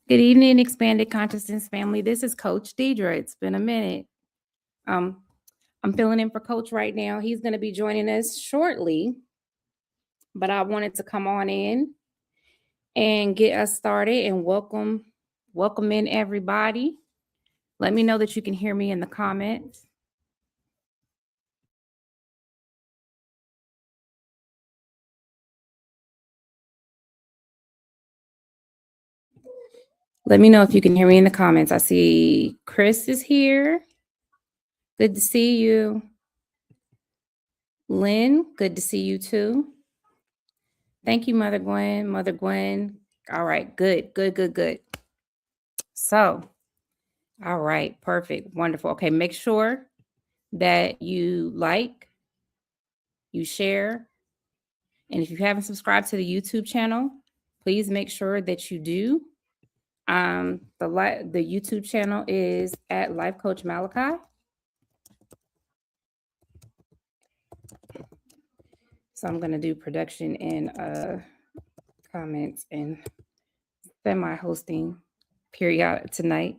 Good evening, Expanded Consciousness family. This is Coach Deidre. It's been a minute. I'm filling in for Coach right now. He's going to be joining us shortly, but I wanted to come on in and get us started and welcome in everybody. Let me know that you can hear me in the comments. Let me know if you can hear me in the comments. I see Chris is here. Good to see you. Lynn, good to see you too. Thank you, Mother Gwen. Mother Gwen. All right, good. So, all right, perfect, wonderful. Okay, make sure that you like, you share, and if you haven't subscribed to the YouTube channel, please make sure that you do. The YouTube channel is at Life Coach Malachi. So I'm gonna do production and comments and semi-hosting period tonight.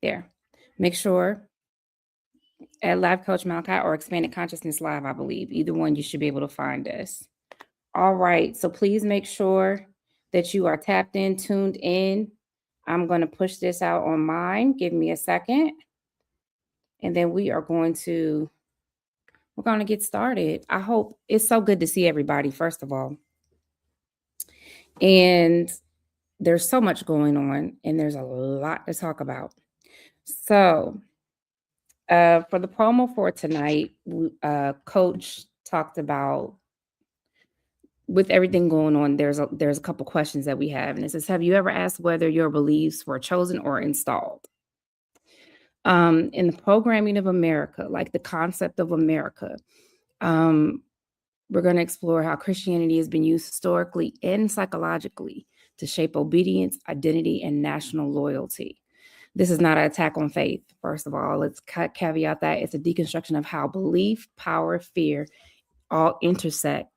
There. Make sure at Life Coach Malachi or Expanded Consciousness Live, I believe. Either one, you should be able to find us. All right. So please make sure that you are tapped in, tuned in. I'm going to push this out on mine. Give me a second. And then we're going to get started. I hope it's so good to see everybody, first of all. And there's so much going on and there's a lot to talk about. So for the promo for tonight, Coach talked about, with everything going on, there's a couple questions that we have. And it says, have you ever asked whether your beliefs were chosen or installed? In the programming of America, like the concept of America, we're going to explore how Christianity has been used historically and psychologically to shape obedience, identity, and national loyalty. This is not an attack on faith. First of all, let's caveat that it's a deconstruction of how belief, power, fear all intersect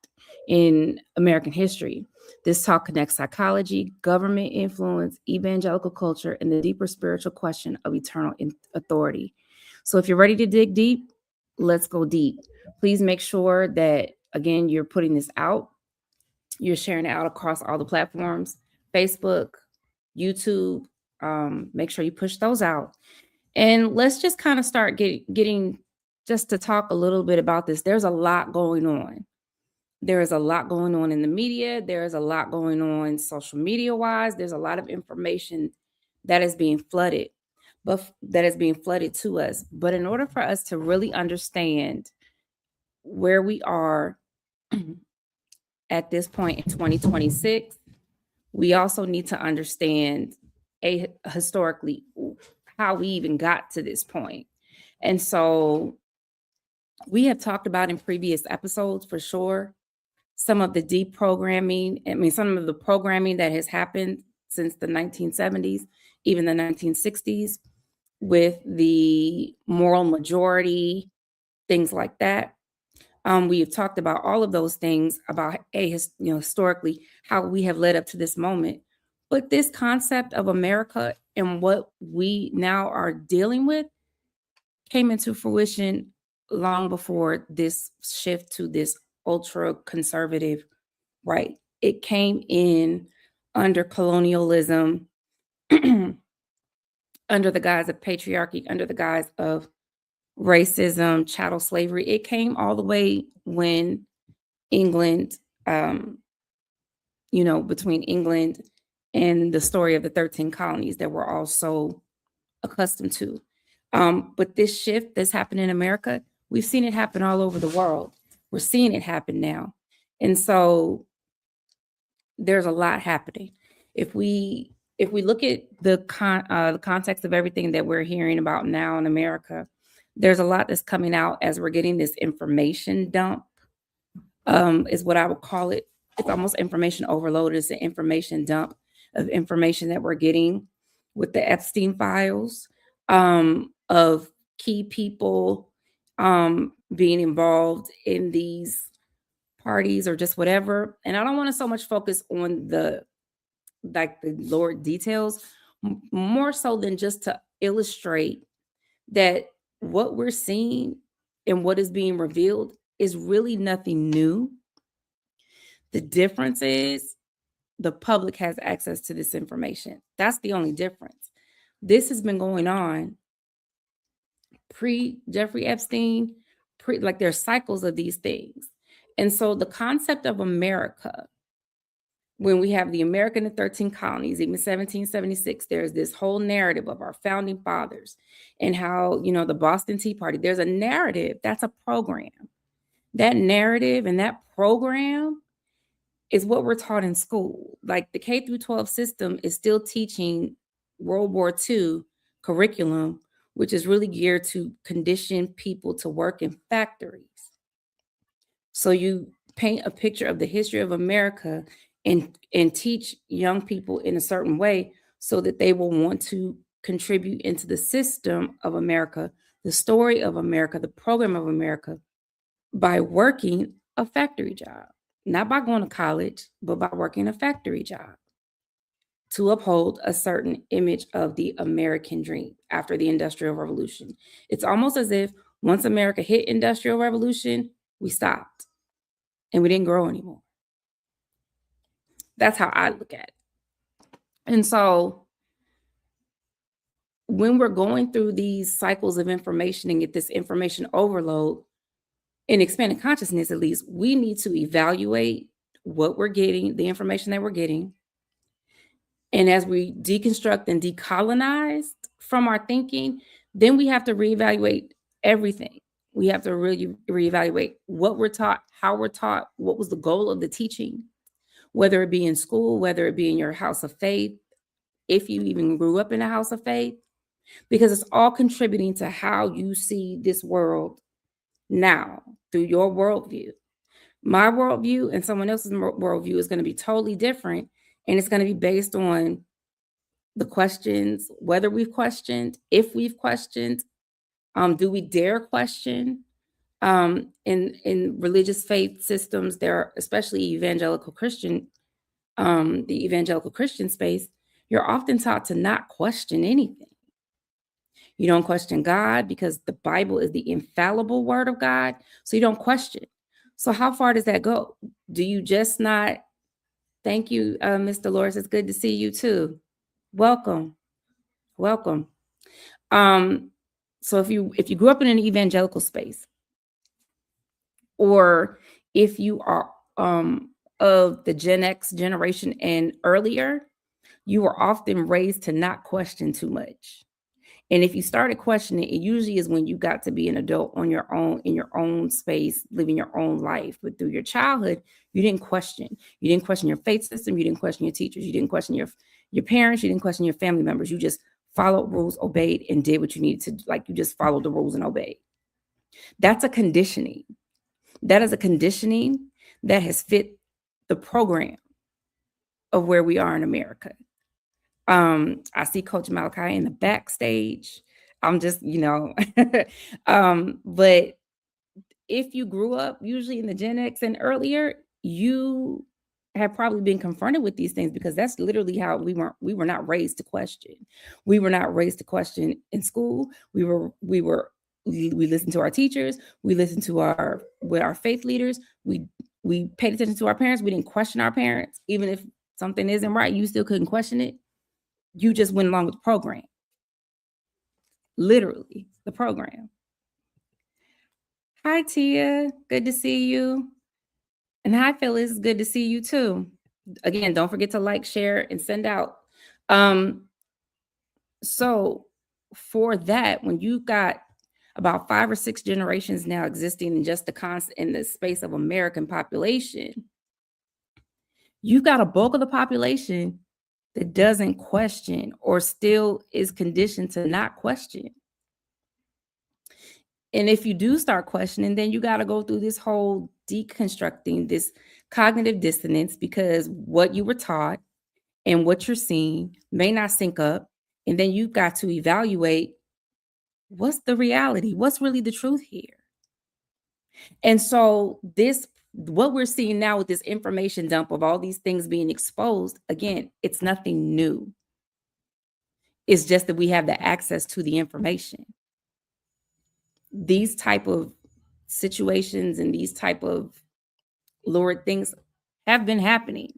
in American history. This talk connects psychology, government influence, evangelical culture, and the deeper spiritual question of eternal authority. So if you're ready to dig deep, let's go deep. Please make sure that, again, you're putting this out. You're sharing it out across all the platforms, Facebook, YouTube. Make sure you push those out. And let's just kind of start getting just to talk a little bit about this. There's a lot going on. There is a lot going on in the media. There is a lot going on social media wise. There's a lot of information that is being flooded, but that is being flooded to us. But in order for us to really understand where we are at this point in 2026, we also need to understand historically how we even got to this point. And so we have talked about in previous episodes for sure some of the deprogramming, some of the programming that has happened since the 1970s, even the 1960s, with the moral majority, things like that. We have talked about all of those things about historically how we have led up to this moment. But this concept of America and what we now are dealing with came into fruition long before this shift to this ultra conservative right. It came in under colonialism, under the guise of patriarchy, under the guise of racism, chattel slavery. It came all the way when England, between England and the story of the 13 colonies that we're all so accustomed to. But this shift that's happened in America, we've seen it happen all over the world. We're seeing it happen now. And so there's a lot happening. If we look at the context of everything that we're hearing about now in America, there's a lot that's coming out as we're getting this information dump, is what I would call it. It's almost information overload. It's an information dump of information that we're getting with the Epstein files, of key people being involved in these parties or just whatever. And I don't want to so much focus on the like the Lord details, more so than just to illustrate that what we're seeing and what is being revealed is really nothing new. The difference is the public has access to this information. That's the only difference. This has been going on pre Jeffrey Epstein, like there's cycles of these things. And so the concept of America, when we have the American and 13 colonies, even 1776, there's this whole narrative of our founding fathers and how, the Boston Tea Party, there's a narrative, that's a program. That narrative and that program is what we're taught in school. Like the K through 12 system is still teaching World War II curriculum, which is really geared to condition people to work in factories. So you paint a picture of the history of America and teach young people in a certain way so that they will want to contribute into the system of America, the story of America, the program of America, by working a factory job. Not by going to college, but by working a factory job to uphold a certain image of the American dream after the Industrial Revolution. It's almost as if once America hit Industrial Revolution, we stopped and we didn't grow anymore. That's how I look at it. And so when we're going through these cycles of information and get this information overload, in expanded consciousness, at least, we need to evaluate what we're getting, the information that we're getting. And as we deconstruct and decolonize from our thinking, then we have to reevaluate everything. We have to really reevaluate what we're taught, how we're taught, what was the goal of the teaching, whether it be in school, whether it be in your house of faith, if you even grew up in a house of faith, because it's all contributing to how you see this world now through your worldview. My worldview and someone else's worldview is going to be totally different. And it's going to be based on the questions, whether we've questioned, if we've questioned, do we dare question? In religious faith systems, there are, especially evangelical Christian, the evangelical Christian space, you're often taught to not question anything. You don't question God because the Bible is the infallible word of God. So you don't question. So how far does that go? Do you just not? Thank you, Mr. Dolores. It's good to see you too. Welcome. Welcome. So if you grew up in an evangelical space, or if you are of the Gen X generation and earlier, you were often raised to not question too much. And if you started questioning, it usually is when you got to be an adult on your own, in your own space, living your own life. But through your childhood, you didn't question. You didn't question your faith system. You didn't question your teachers. You didn't question your parents. You didn't question your family members. You just followed rules, obeyed, and did what you needed to. Like you just followed the rules and obeyed. That's a conditioning. That is a conditioning that has fit the program of where we are in America. I see Coach Malachi in the backstage. I'm just, but if you grew up usually in the Gen X and earlier, you have probably been confronted with these things because that's literally how we were not raised to question. We were not raised to question in school. We listened to our teachers. We listened to our faith leaders. We paid attention to our parents. We didn't question our parents. Even if something isn't right, you still couldn't question it. You just went along with the program. Literally, the program. Hi, Tia. Good to see you. And hi, Phyllis. Good to see you too. Again, don't forget to like, share, and send out. So for that, when you got about 5 or 6 generations now existing in just in the space of American population, you've got a bulk of the population that doesn't question or still is conditioned to not question. And if you do start questioning, then you got to go through this whole deconstructing, this cognitive dissonance, because what you were taught and what you're seeing may not sync up. And then you've got to evaluate what's the reality, what's really the truth here. And so this what we're seeing now with this information dump of all these things being exposed, again, it's nothing new. It's just that we have the access to the information. These type of situations and these type of lurid things have been happening.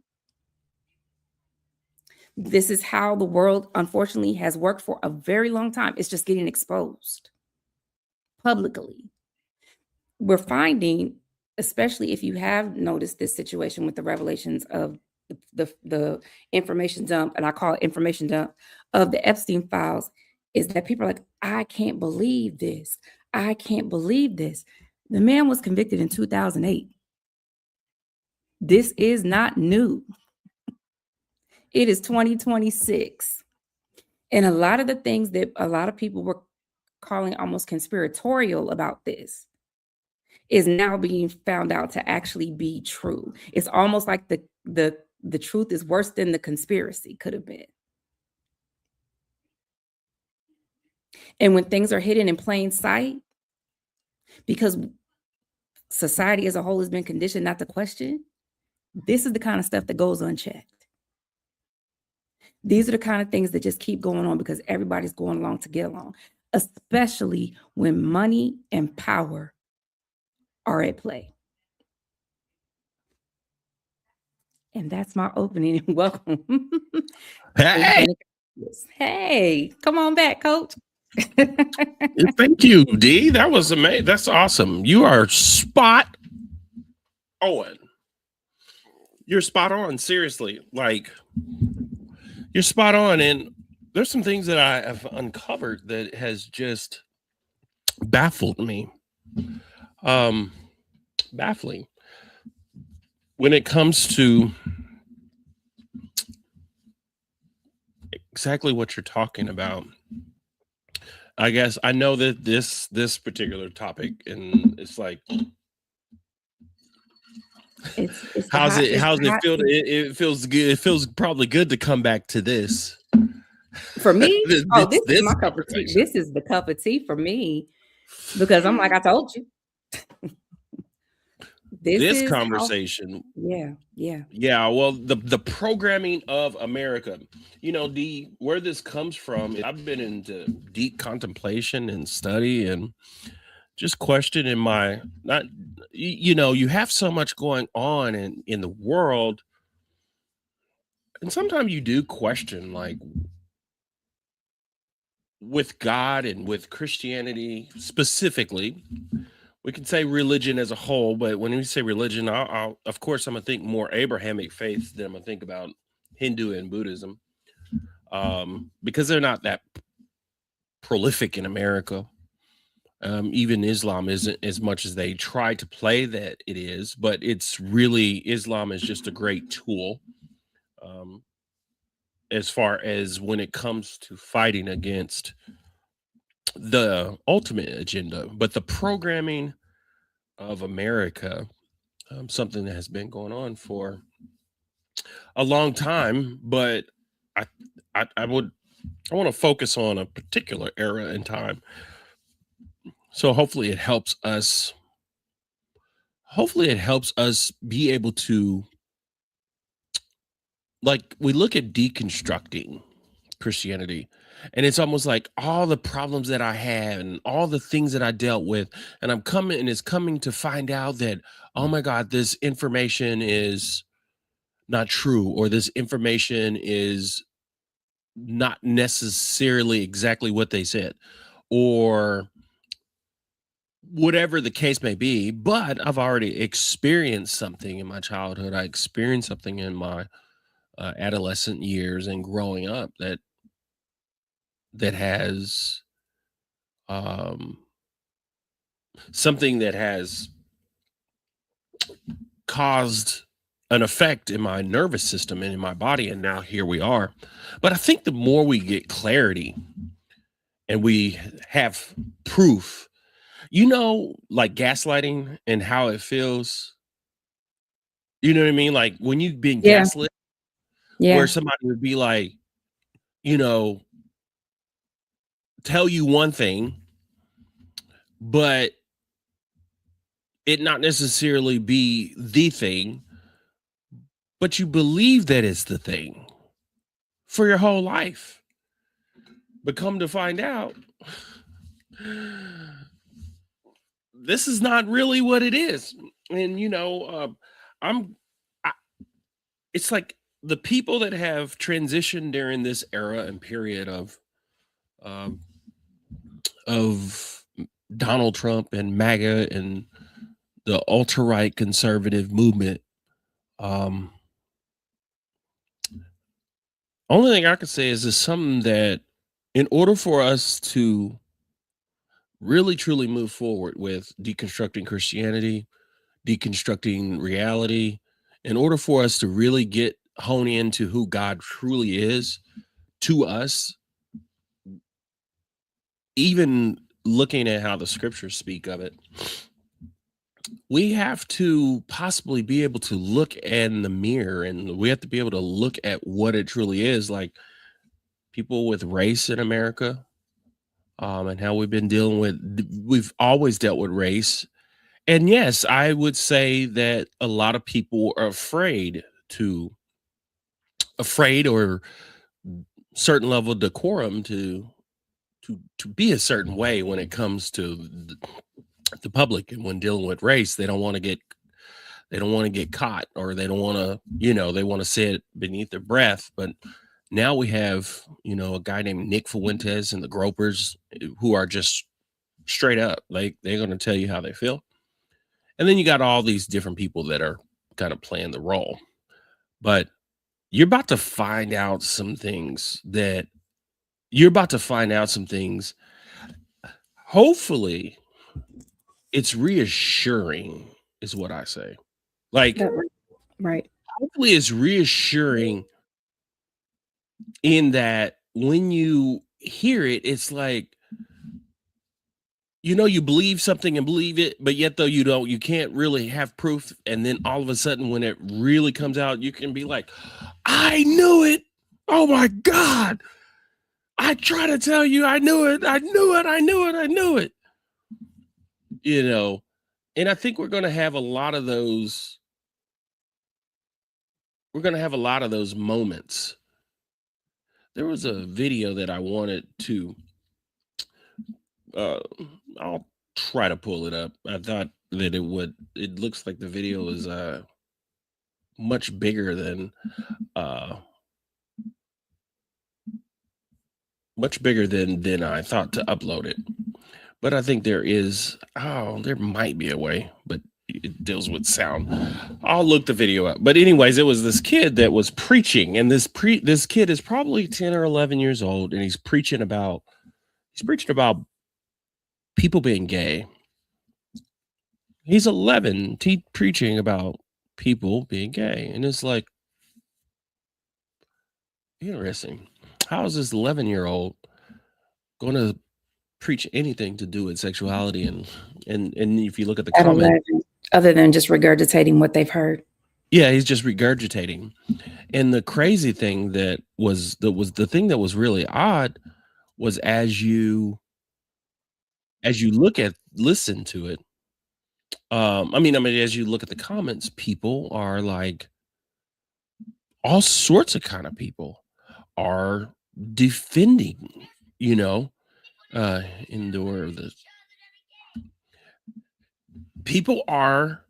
This is how the world, unfortunately, has worked for a very long time. It's just getting exposed publicly. We're finding, especially if you have noticed this situation with the revelations of the information dump, and I call it information dump, of the Epstein files, is that people are like, I can't believe this. I can't believe this. The man was convicted in 2008. This is not new. It is 2026. And a lot of the things that a lot of people were calling almost conspiratorial about this is now being found out to actually be true. It's almost like the truth is worse than the conspiracy could have been. And when things are hidden in plain sight, because society as a whole has been conditioned not to question, this is the kind of stuff that goes unchecked. These are the kind of things that just keep going on because everybody's going along to get along, especially when money and power are at play. And that's my opening. Welcome. Hey, Hey, come on back, Coach. thank you, D. That was amazing. That's awesome. You are spot on. You're spot on. Seriously, like you're spot on. And there's some things that I have uncovered that has just baffled me. Baffling when it comes to exactly what you're talking about. I guess I know that this particular topic, and it's like, It's how's it feel? seat. It feels good. It feels probably good to come back to this. For me, this is my cup of tea. conversation. This is the cup of tea for me because I'm like, I told you. This This is conversation. Yeah. Well, the programming of America, where this comes from. I've been into deep contemplation and study and just questioning my not. You have so much going on in the world, and sometimes you do question, like, with God and with Christianity specifically. We can say religion as a whole, but when we say religion, I'll of course I'm gonna think more Abrahamic faith than I'm gonna think about Hindu and Buddhism, because they're not that prolific in America. Even Islam isn't as much as they try to play that it is, but it's really, Islam is just a great tool, as far as when it comes to fighting against the ultimate agenda. But the programming of America, something that has been going on for a long time, but I want to focus on a particular era in time. So hopefully it helps us. Hopefully it helps us be able to, like, we look at deconstructing Christianity, and it's almost like all the problems that I had and all the things that I dealt with, and it's coming to find out that, oh my God, this information is not true, or this information is not necessarily exactly what they said, or whatever the case may be. But I've already experienced something in my childhood. I experienced something in my adolescent years and growing up that has something that has caused an effect in my nervous system and in my body, and now here we are. But I think the more we get clarity and we have proof, like gaslighting and how it feels, you know what I mean? Like when you've been Yeah. gaslit, Yeah. where somebody would be like, tell you one thing, but it not necessarily be the thing, but you believe that it's the thing for your whole life. But come to find out, this is not really what it is. And I'm I, it's like the people that have transitioned during this era and period um, of Donald Trump and MAGA and the alt-right conservative movement. Um, only thing I could say is something that, in order for us to really truly move forward with deconstructing Christianity, deconstructing reality, in order for us to really hone into who God truly is to us, even looking at how the scriptures speak of it, we have to possibly be able to look in the mirror, and we have to be able to look at what it truly is. Like people with race in America, and how we've always dealt with race. And yes, I would say that a lot of people are afraid or certain level of decorum to be a certain way when it comes to the public, and when dealing with race, they don't want to get caught, or they don't want to, they want to say it beneath their breath. But now we have, a guy named Nick Fuentes and the Gropers, who are just straight up, like they're going to tell you how they feel. And then you got all these different people that are kind of playing the role. But you're about to find out some things that hopefully it's reassuring, is what I say. Like, Right. hopefully it's reassuring in that when you hear it, it's like, you believe something and believe it, but yet though you can't really have proof. And then all of a sudden, when it really comes out, you can be like, I knew it. Oh my God. I try to tell you, I knew it. I knew it. I knew it. I knew it. And I think we're going to have a lot of those. We're going to have a lot of those moments. There was a video that I wanted to, I'll try to pull it up. I thought that it looks like the video is much bigger than I thought to upload it. But I think there might be a way, but it deals with sound. I'll look the video up. But anyways, it was this kid that was preaching, and this kid is probably 10 or 11 years old, and he's preaching about people being gay. He's 11, preaching about people being gay. And it's like, interesting. How is this 11-year-old going to preach anything to do with sexuality? And if you look at the comment, other than just regurgitating what they've heard. Yeah, he's just regurgitating. And the crazy thing that was the thing that was really odd was as you listen to it. As you look at the comments, people are like, all sorts of kind of people are defending, endure this. People are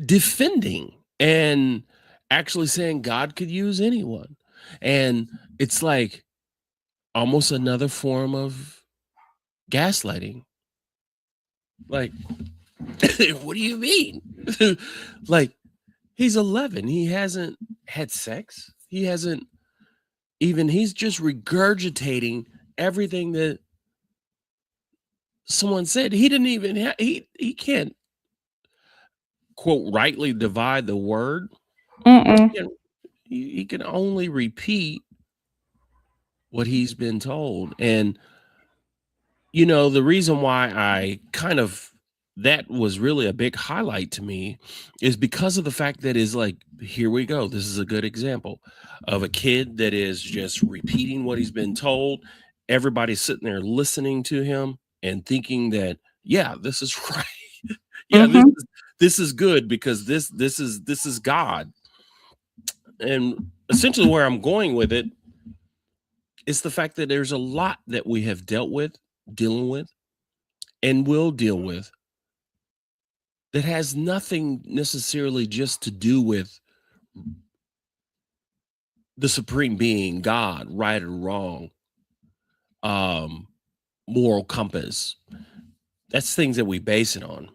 defending and actually saying God could use anyone. And it's like almost another form of gaslighting. Like, what do you mean? Like, he's 11. He hasn't had sex. He's just regurgitating everything that someone said. He didn't even he can't, quote, rightly divide the word. He can only repeat what he's been told. And the reason why that was really a big highlight to me is because of the fact that is like, here we go. This is a good example of a kid that is just repeating what he's been told. Everybody's sitting there listening to him and thinking that, yeah, this is right. Yeah, Mhm. this is good because this is God. And essentially where I'm going with it is the fact that there's a lot that we have dealt with, dealing with, and will deal with that has nothing necessarily just to do with the supreme being, God, right or wrong, um, moral compass. That's things that we base it on.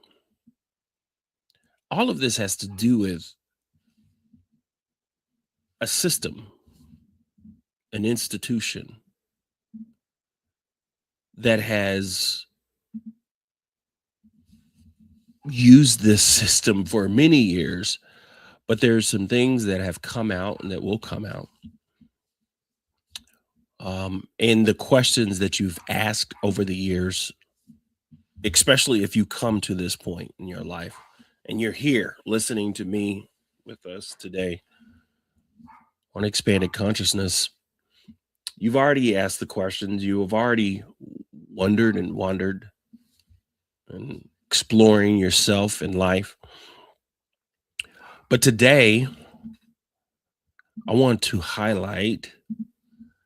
All of this has to do with a system, an institution that has used this system for many years, but there's some things that have come out and that will come out. And the questions that you've asked over the years, especially if you come to this point in your life and you're here listening to me with us today on Expanded Consciousness, you've already asked the questions. You have already wondered and wandered and exploring yourself in life. But today, I want to highlight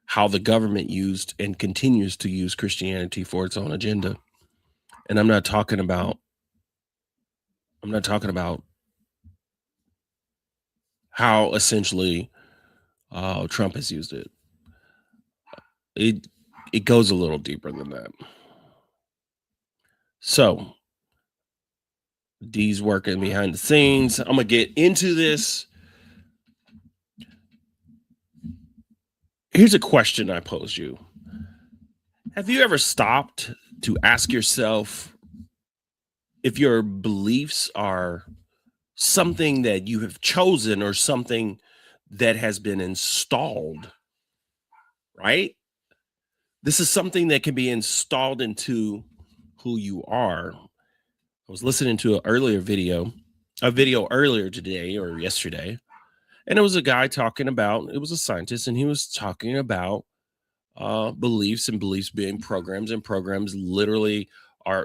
how the government used and continues to use Christianity for its own agenda. And I'm not talking about how essentially Trump has used it. It goes a little deeper than that. So D's working behind the scenes. I'm gonna get into this. Here's a question I pose you. Have you ever stopped to ask yourself if your beliefs are something that you have chosen or something that has been installed, right? This is something that can be installed into who you are. I was listening to a video earlier today or yesterday, and it was a guy talking about, it was a scientist, and he was talking about beliefs and beliefs being programs, and programs literally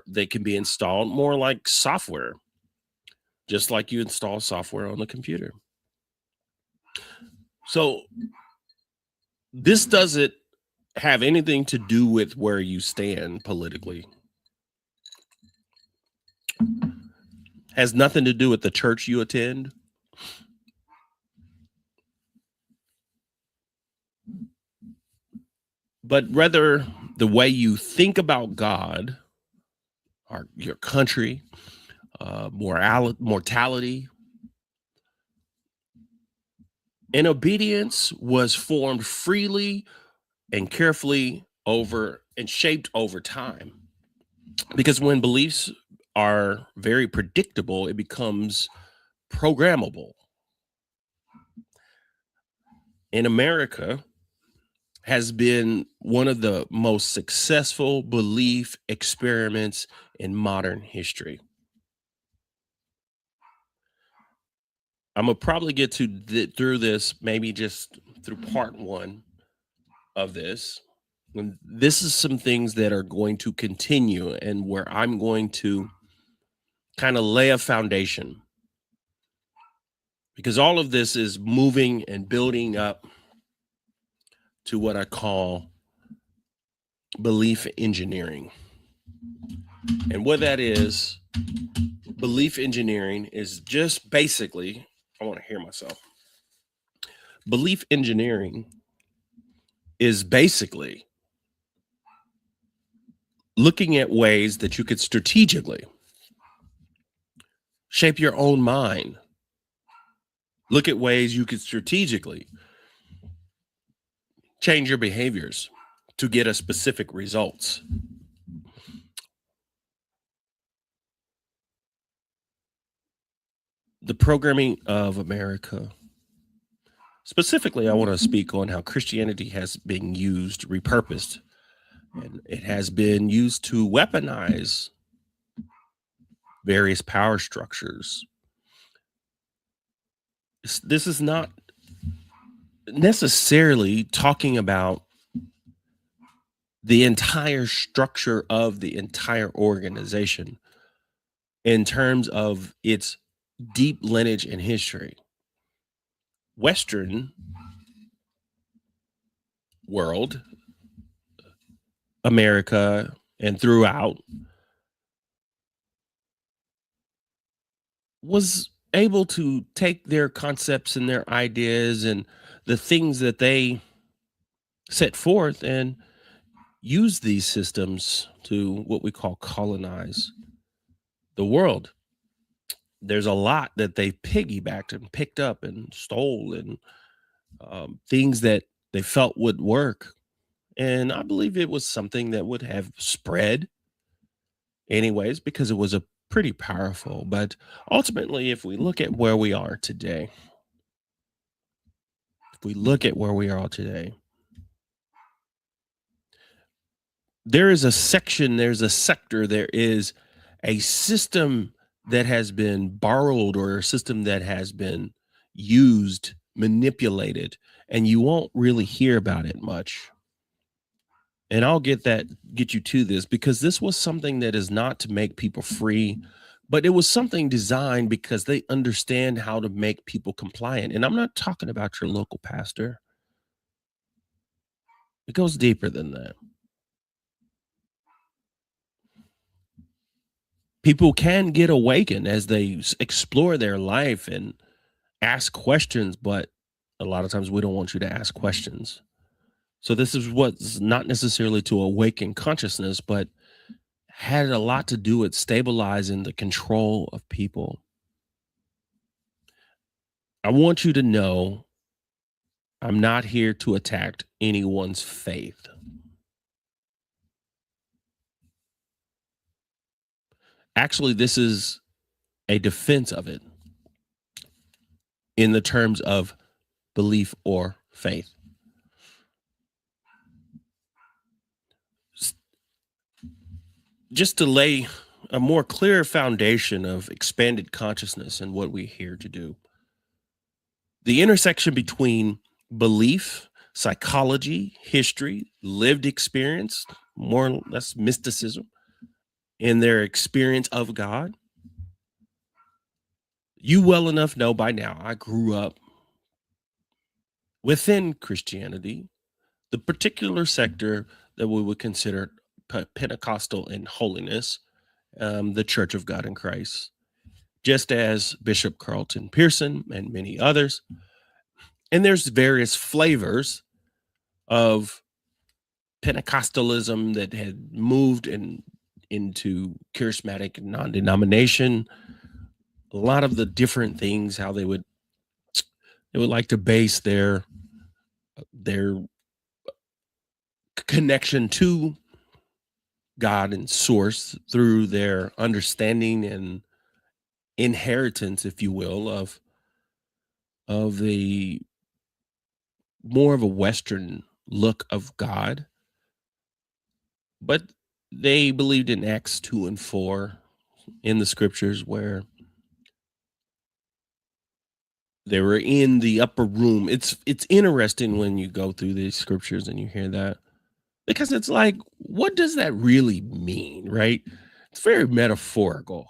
they can be installed more like software, just like you install software on the computer. So this doesn't have anything to do with where you stand politically. Has nothing to do with the church you attend. But rather the way you think about God, or your country, mortality, and obedience was formed freely and carefully over and shaped over time. Because when beliefs are very predictable, it becomes programmable. In America, has been one of the most successful belief experiments in modern history. I'm gonna probably get through this maybe just through part one of this. And this is some things that are going to continue and where I'm going to kind of lay a foundation, because all of this is moving and building up to what I call belief engineering. And what that is, belief engineering is just basically, I want to hear myself. Belief engineering is basically looking at ways that you could strategically shape your own mind. Look at ways you could strategically change your behaviors to get a specific results. The programming of America. Specifically, I want to speak on how Christianity has been used, repurposed, and it has been used to weaponize various power structures. This is not necessarily talking about the entire structure of the entire organization, in terms of its deep lineage in history. Western world, America, and throughout, was able to take their concepts and their ideas and the things that they set forth and use these systems to what we call colonize the world. There's a lot that they piggybacked and picked up and stole, and things that they felt would work. And I believe it was something that would have spread anyways, because it was a pretty powerful. But ultimately, if we look at where we are today, if we look at where we are today, there is a section, there's a sector, there is a system that has been borrowed, or a system that has been used, manipulated, and you won't really hear about it much. And I'll get you to this, because this was something that is not to make people free, but it was something designed because they understand how to make people compliant. And I'm not talking about your local pastor. It goes deeper than that. People can get awakened as they explore their life and ask questions, but a lot of times we don't want you to ask questions. So this is what's not necessarily to awaken consciousness, but had a lot to do with stabilizing the control of people. I want you to know I'm not here to attack anyone's faith. Actually, this is a defense of it in the terms of belief or faith. Just to lay a more clear foundation of expanded consciousness and what we're here to do. The intersection between belief, psychology, history, lived experience, more or less mysticism, and their experience of God. You well enough know by now, I grew up within Christianity, the particular sector that we would consider Pentecostal in holiness, the Church of God in Christ, just as Bishop Carlton Pearson and many others. And there's various flavors of Pentecostalism that had moved into charismatic non-denomination. A lot of the different things, how they would like to base their connection to God and source through their understanding and inheritance, if you will, of the more of a Western look of God. But they believed in Acts 2 and 4 in the scriptures, where they were in the upper room. It's interesting when you go through these scriptures and you hear that, because it's like, what does that really mean, right? It's very metaphorical,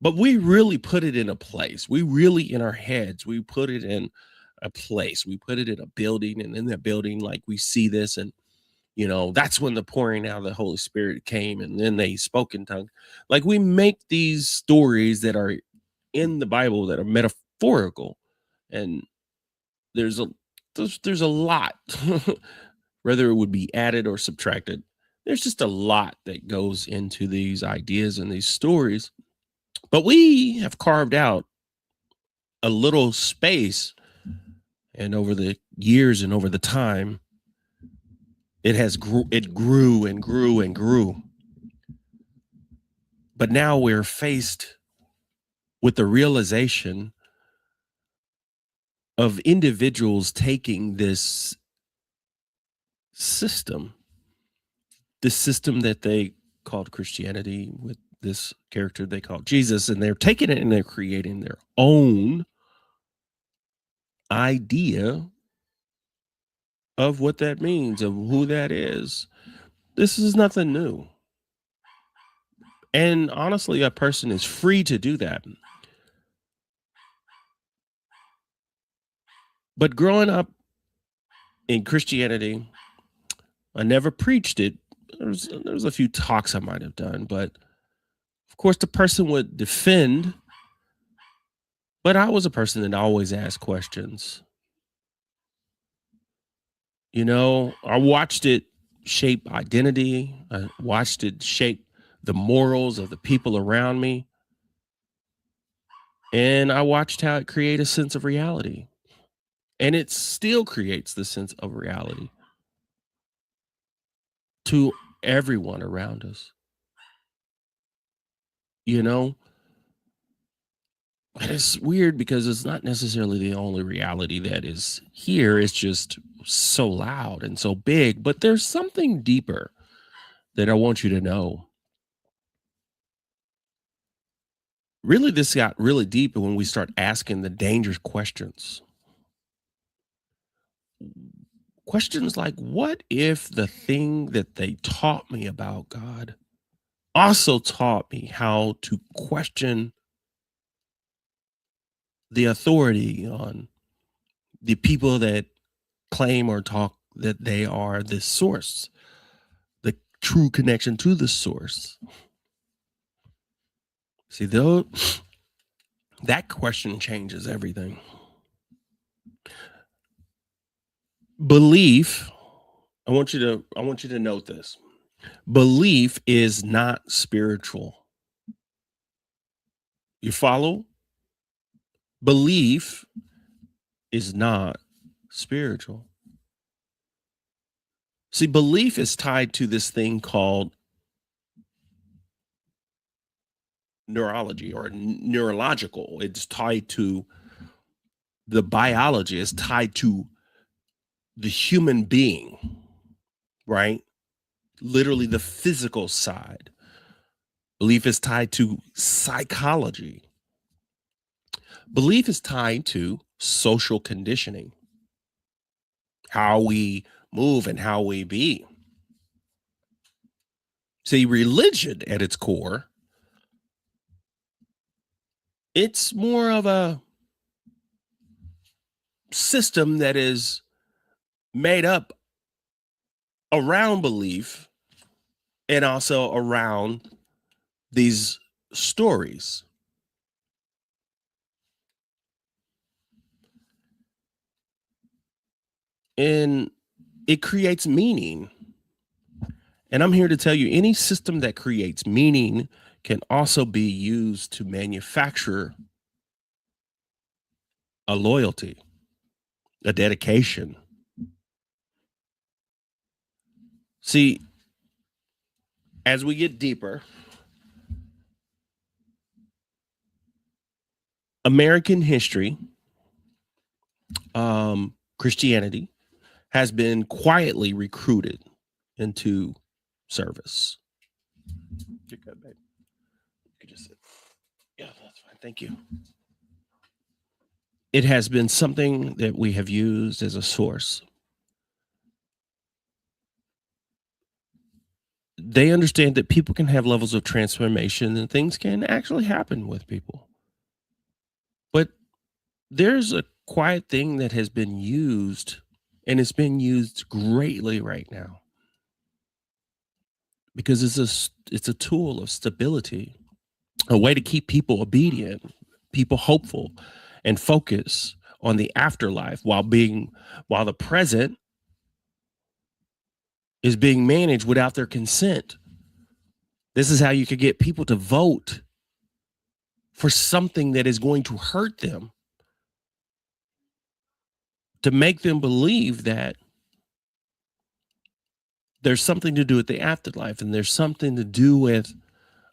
but we really put it in a place. We really, in our heads, we put it in a place. We put it in a building, and in that building, like, we see this, and that's when the pouring out of the Holy Spirit came, and then they spoke in tongues. Like, we make these stories that are in the Bible that are metaphorical, and there's a lot, whether it would be added or subtracted. There's just a lot that goes into these ideas and these stories, but we have carved out a little space, and over the years and over the time, it grew and grew and grew. But now we're faced with the realization of individuals taking this system that they called Christianity, with this character they called Jesus, and they're taking it and they're creating their own idea of what that means, of who that is. This is nothing new. And honestly, a person is free to do that. But growing up in Christianity, I never preached it. There was a few talks I might have done, but of course the person would defend, but I was a person that always asked questions. I watched it shape identity. I watched it shape the morals of the people around me. And I watched how it created a sense of reality. And it still creates the sense of reality to everyone around us. You know, and it's weird because it's not necessarily the only reality that is here. It's just so loud and so big, but there's something deeper that I want you to know. Really, this got really deep when we start asking the dangerous questions. Questions like, what if the thing that they taught me about God also taught me how to question the authority on the people that claim or talk that they are the source, the true connection to the source? See, though, that question changes everything. Belief, I want you to note this. Belief is not spiritual. You follow? Belief is not spiritual. See, belief is tied to this thing called neurology or neurological. It's tied to the biology, it's tied to the human being, right? Literally the physical side. Belief is tied to psychology. Belief is tied to social conditioning, how we move and how we be. See, religion at its core, it's more of a system that is made up around belief and also around these stories. And it creates meaning. And I'm here to tell you any system that creates meaning can also be used to manufacture a loyalty, a dedication. See, as we get deeper, American history, Christianity has been quietly recruited into service. You're good, babe. You can just sit. Yeah, that's fine. Thank you. It has been something that we have used as a source. They understand that people can have levels of transformation and things can actually happen with people. But there's a quiet thing that has been used, and it's been used greatly right now because it's a tool of stability, a way to keep people obedient, people hopeful, and focus on the afterlife while the present is being managed without their consent. This is how you could get people to vote for something that is going to hurt them, to make them believe that there's something to do with the afterlife and there's something to do with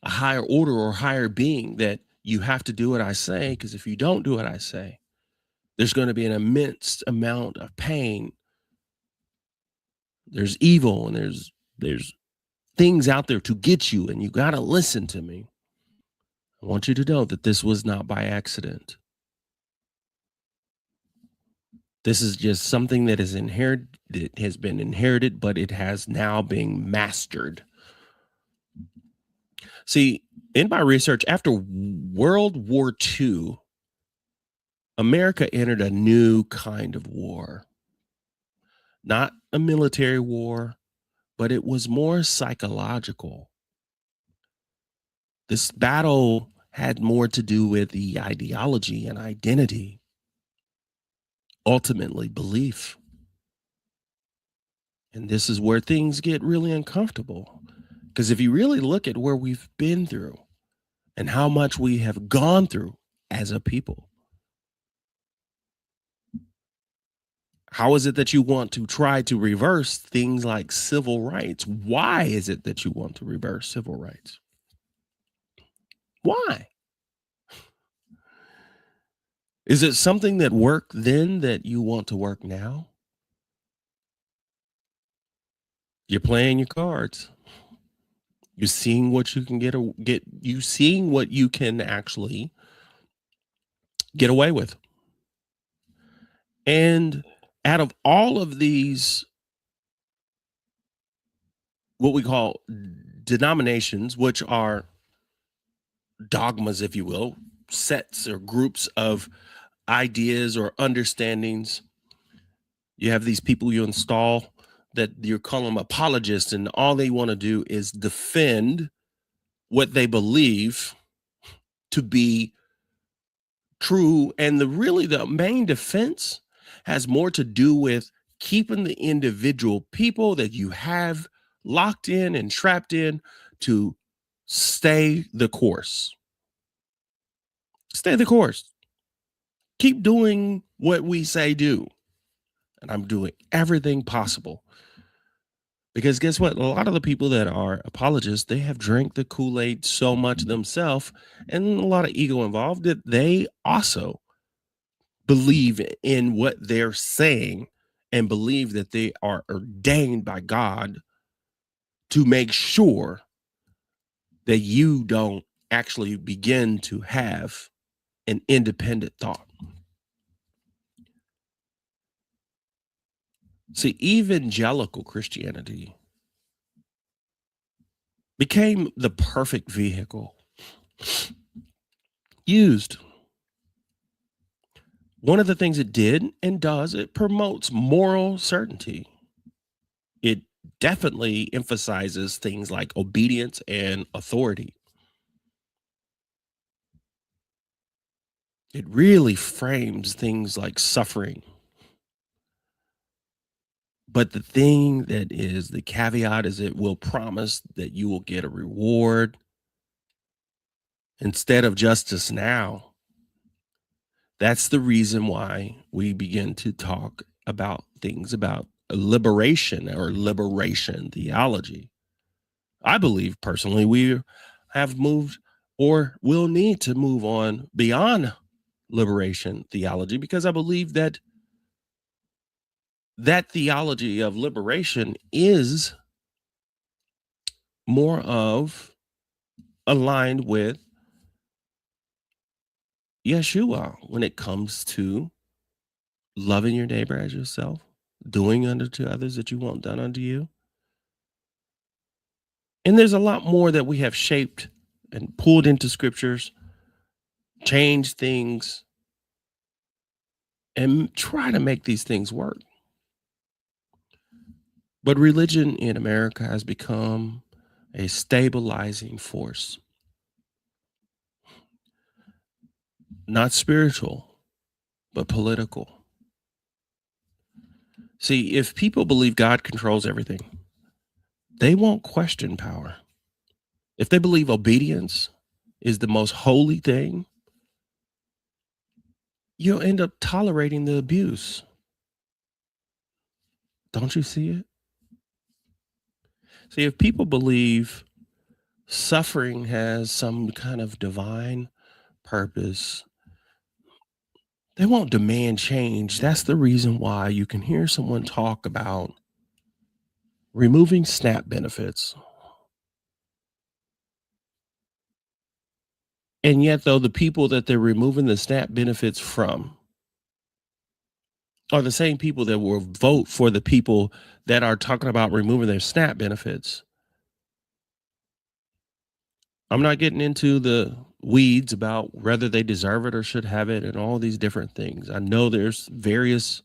a higher order or higher being, that you have to do what I say, because if you don't do what I say, there's going to be an immense amount of pain. There's evil and there's things out there to get you, and you got to listen to me. I want you to know that this was not by accident. This is just something that is inherited. It has been inherited, but it has now been mastered. See, in my research, after World War II, America entered a new kind of war, not a military war, but it was more psychological. This battle had more to do with the ideology and identity, ultimately belief. And this is where things get really uncomfortable. Because if you really look at where we've been through and how much we have gone through as a people, how is it that you want to try to reverse things like civil rights? Why is it that you want to reverse civil rights? Why? Is it something that worked then that you want to work now? You're playing your cards. You're seeing what you can get you seeing what you can actually get away with. And out of all of these, what we call denominations, which are dogmas, if you will, sets or groups of ideas or understandings, you have these people you install that you call them apologists, and all they want to do is defend what they believe to be true. And the main defense has more to do with keeping the individual people that you have locked in and trapped in to stay the course. Stay the course. Keep doing what we say do. And I'm doing everything possible. Because guess what? A lot of the people that are apologists, they have drank the Kool-Aid so much themselves and a lot of ego involved that they also believe in what they're saying and believe that they are ordained by God to make sure that you don't actually begin to have an independent thought. See, evangelical Christianity became the perfect vehicle used. One of the things it did and does, it promotes moral certainty. It definitely emphasizes things like obedience and authority. It really frames things like suffering. But the thing that is the caveat is it will promise that you will get a reward instead of justice now. That's the reason why we begin to talk about things about liberation or liberation theology. I believe personally we have moved or will need to move on beyond liberation theology, because I believe that theology of liberation is more of aligned with Yeshua when it comes to loving your neighbor as yourself, doing unto others that you want done unto you. And there's a lot more that we have shaped and pulled into scriptures, changed things, and try to make these things work. But religion in America has become a stabilizing force, not spiritual, but political. See, if people believe God controls everything, they won't question power. If they believe obedience is the most holy thing, you'll end up tolerating the abuse. Don't you see it? See, if people believe suffering has some kind of divine purpose, they won't demand change. That's the reason why you can hear someone talk about removing SNAP benefits. And yet, though, the people that they're removing the SNAP benefits from are the same people that will vote for the people that are talking about removing their SNAP benefits. I'm not getting into the weeds about whether they deserve it or should have it and all these different things. I know there's various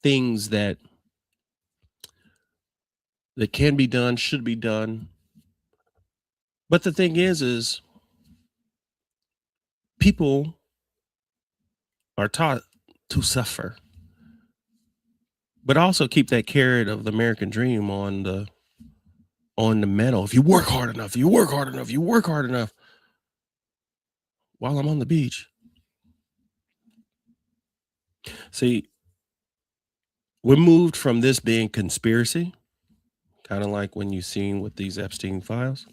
things that can be done, should be done. But the thing is people are taught to suffer, but also keep that carrot of the American dream on the metal. If you work hard enough, you work hard enough, you work hard enough while I'm on the beach. See, we moved from this being conspiracy, kind of like when you seen with these Epstein files.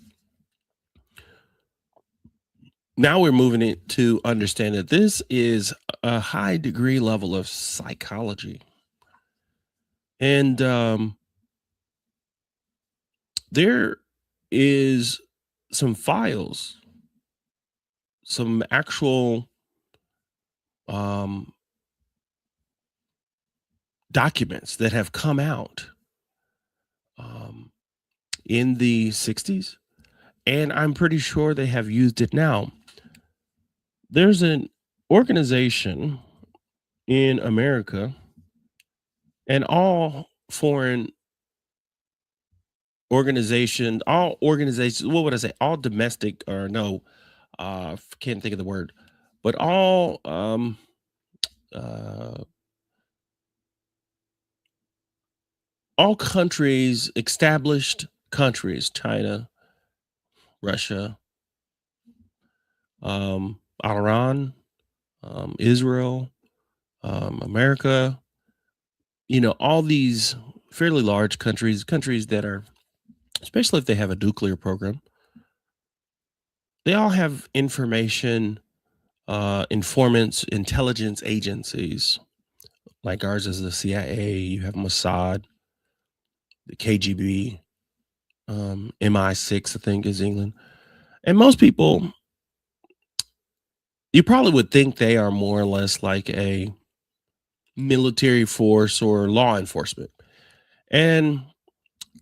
Now we're moving it to understand that this is a high degree level of psychology. And there is some files, some actual documents that have come out um, in the 60s, and I'm pretty sure they have used it now. There's an organization in America, and all foreign all organizations, what would I say? All domestic, or no, can't think of the word, but uh, all countries, established countries, China, Russia, Iran, Israel, America, all these fairly large countries that are, especially if they have a nuclear program, they all have information, informants, intelligence agencies. Like ours is the CIA, you have Mossad, the KGB, MI6, I think is England. And most people, you probably would think they are more or less like a military force or law enforcement. And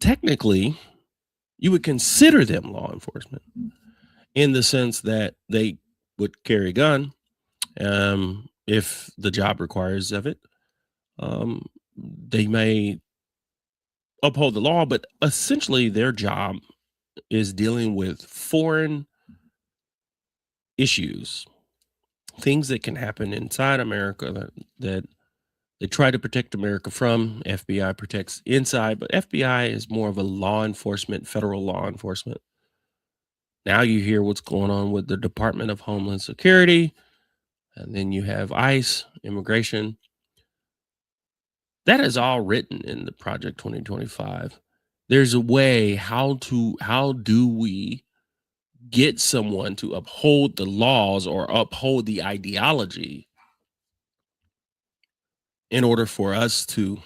technically, you would consider them law enforcement in the sense that they would carry a gun if the job requires of it. They may uphold the law, but essentially their job is dealing with foreign issues, things that can happen inside America that they try to protect America from. FBI protects inside, but FBI is more of a law enforcement, federal law enforcement. Now you hear what's going on with the Department of Homeland Security, and then you have ICE, immigration. That is all written in the Project 2025. There's a way how do we get someone to uphold the laws or uphold the ideology in order for us to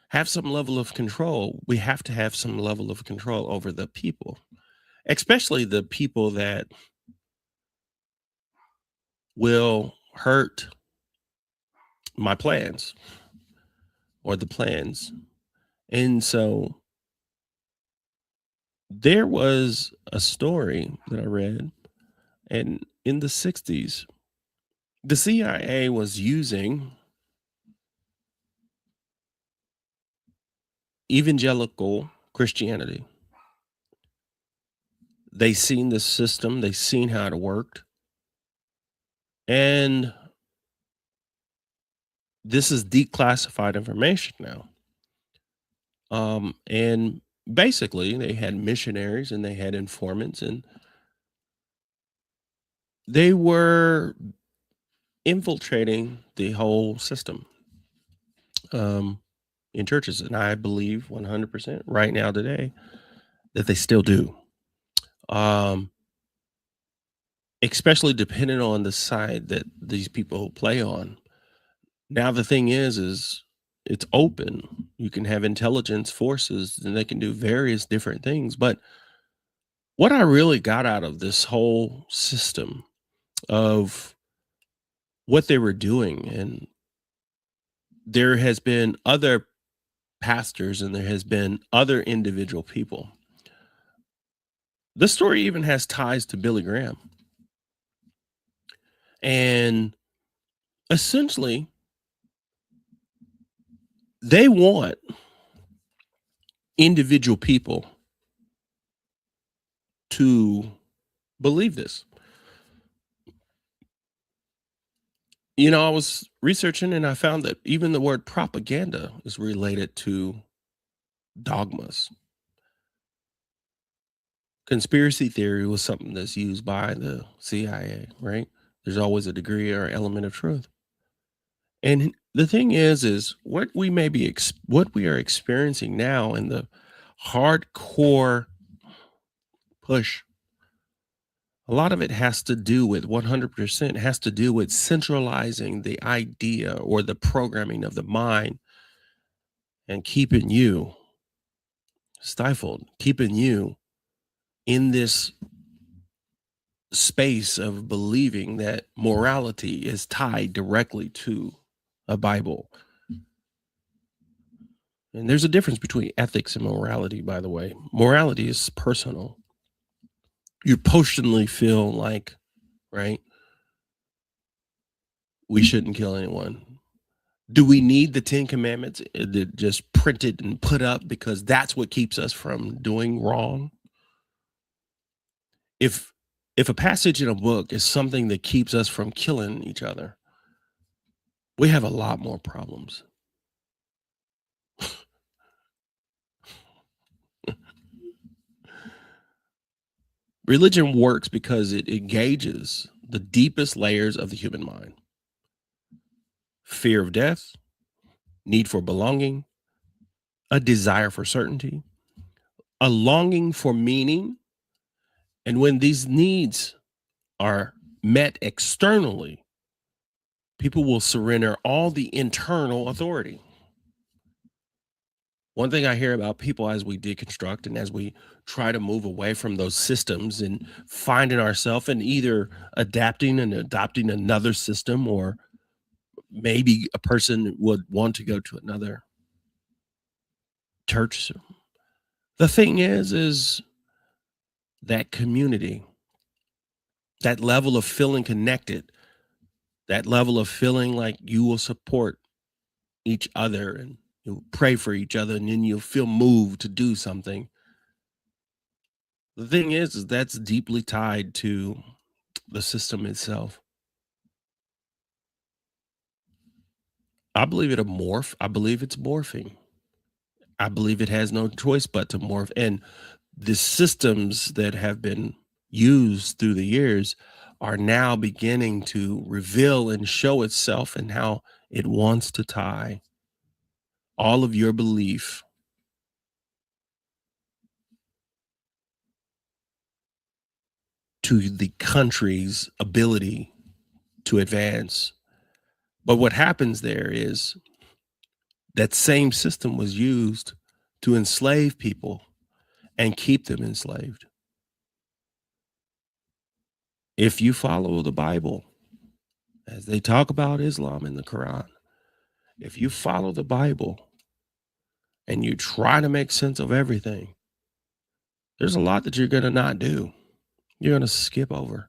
have some level of control. We have to have some level of control over the people, especially the people that will hurt my plans or the plans. And so there was a story that I read, and in the 60s, the CIA was using evangelical Christianity. They seen the system, they seen how it worked. And this is declassified information now. And basically they had missionaries and they had informants, and they were infiltrating the whole system in churches. And I believe 100% right now today that they still do. Especially depending on the side that these people play on. Now the thing is it's open. You can have intelligence forces and they can do various different things. But what I really got out of this whole system of what they were doing, and there has been other pastors and there has been other individual people This story even has ties to Billy Graham. And essentially, they want individual people to believe this. You know, I was researching and I found that even the word propaganda is related to dogmas. Conspiracy theory was something that's used by the CIA, right? There's always a degree or element of truth. And the thing is what we may be what we are experiencing now in the hardcore push, a lot of it has to do with 100% has to do with centralizing the idea or the programming of the mind and keeping you stifled, keeping you in this space of believing that morality is tied directly to a Bible. And there's a difference between ethics and morality, by the way. Morality is personal. You personally feel like, right, we shouldn't kill anyone. Do we need the 10 commandments that just printed and put up because that's what keeps us from doing wrong? If a passage in a book is something that keeps us from killing each other, we have a lot more problems. Religion works because it engages the deepest layers of the human mind. Fear of death, need for belonging, a desire for certainty, a longing for meaning. And when these needs are met externally, people will surrender all the internal authority. One thing I hear about people as we deconstruct and as we try to move away from those systems and finding ourselves and either adapting and adopting another system, or maybe a person would want to go to another church. The thing is that community, that level of feeling connected, that level of feeling like you will support each other and you'll pray for each other and then you'll feel moved to do something. The thing is that's deeply tied to the system itself. I believe it'll morph. I believe it's morphing. I believe it has no choice but to morph. And the systems that have been used through the years are now beginning to reveal and show itself and how it wants to tie all of your belief to the country's ability to advance. But what happens there is that same system was used to enslave people and keep them enslaved. If you follow the Bible, as they talk about Islam in the Quran, if you follow the Bible and you try to make sense of everything, there's a lot that you're going to not do. You're going to skip over.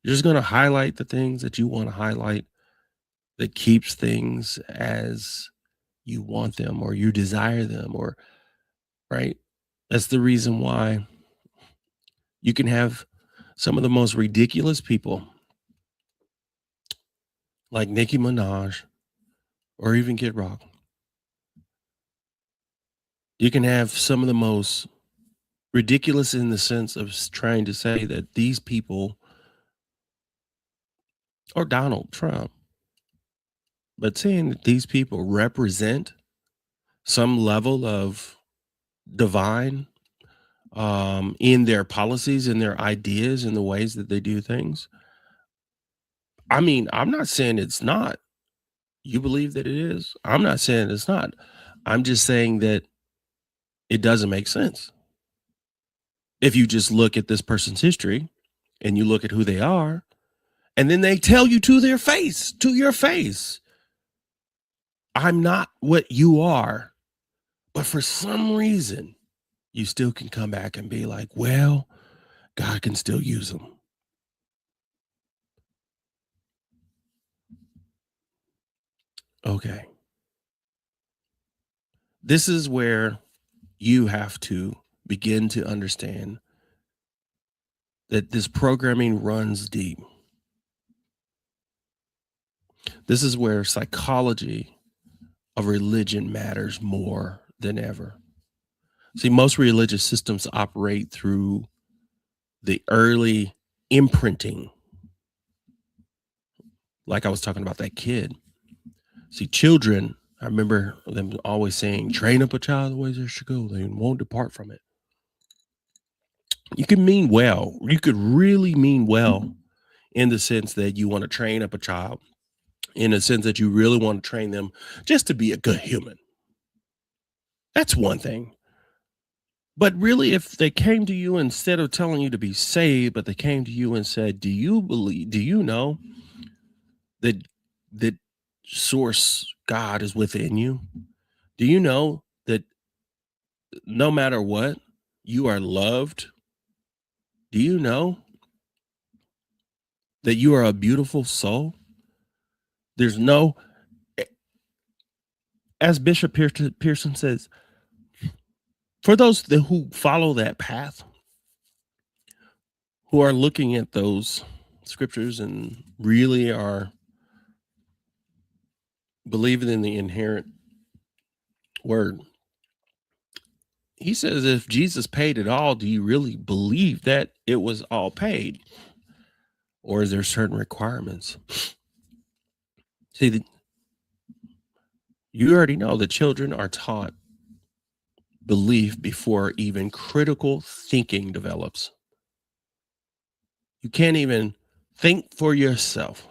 You're just going to highlight the things that you want to highlight that keeps things as you want them or you desire them, or right. That's the reason why you can have some of the most ridiculous people like Nicki Minaj or even Kid Rock. You can have some of the most ridiculous in the sense of trying to say that these people, or Donald Trump, but saying that these people represent some level of divine in their policies and their ideas and the ways that they do things. I mean, I'm not saying it's not. You believe that it is. I'm not saying it's not. I'm just saying that it doesn't make sense. If you just look at this person's history and you look at who they are, and then they tell you to your face, I'm not what you are. But for some reason, you still can come back and be like, well, God can still use them. Okay. This is where you have to begin to understand that this programming runs deep. This is where psychology of religion matters more than ever. See, most religious systems operate through the early imprinting, like I was talking about that kid. See, children, I remember them always saying, train up a child the way they should go, they won't depart from it. You can mean well. You could really mean well in the sense that you want to train up a child, in the sense that you really want to train them just to be a good human. That's one thing. But really, if they came to you instead of telling you to be saved, but they came to you and said, do you know that that source God is within you? Do you know that no matter what, you are loved? Do you know that you are a beautiful soul? There's no, as Bishop Pearson says, for those who follow that path, who are looking at those scriptures and really are believing in the inherent word, he says, if Jesus paid it all, do you really believe that it was all paid? Or is there certain requirements? See, you already know that children are taught belief before even critical thinking develops. You can't even think for yourself.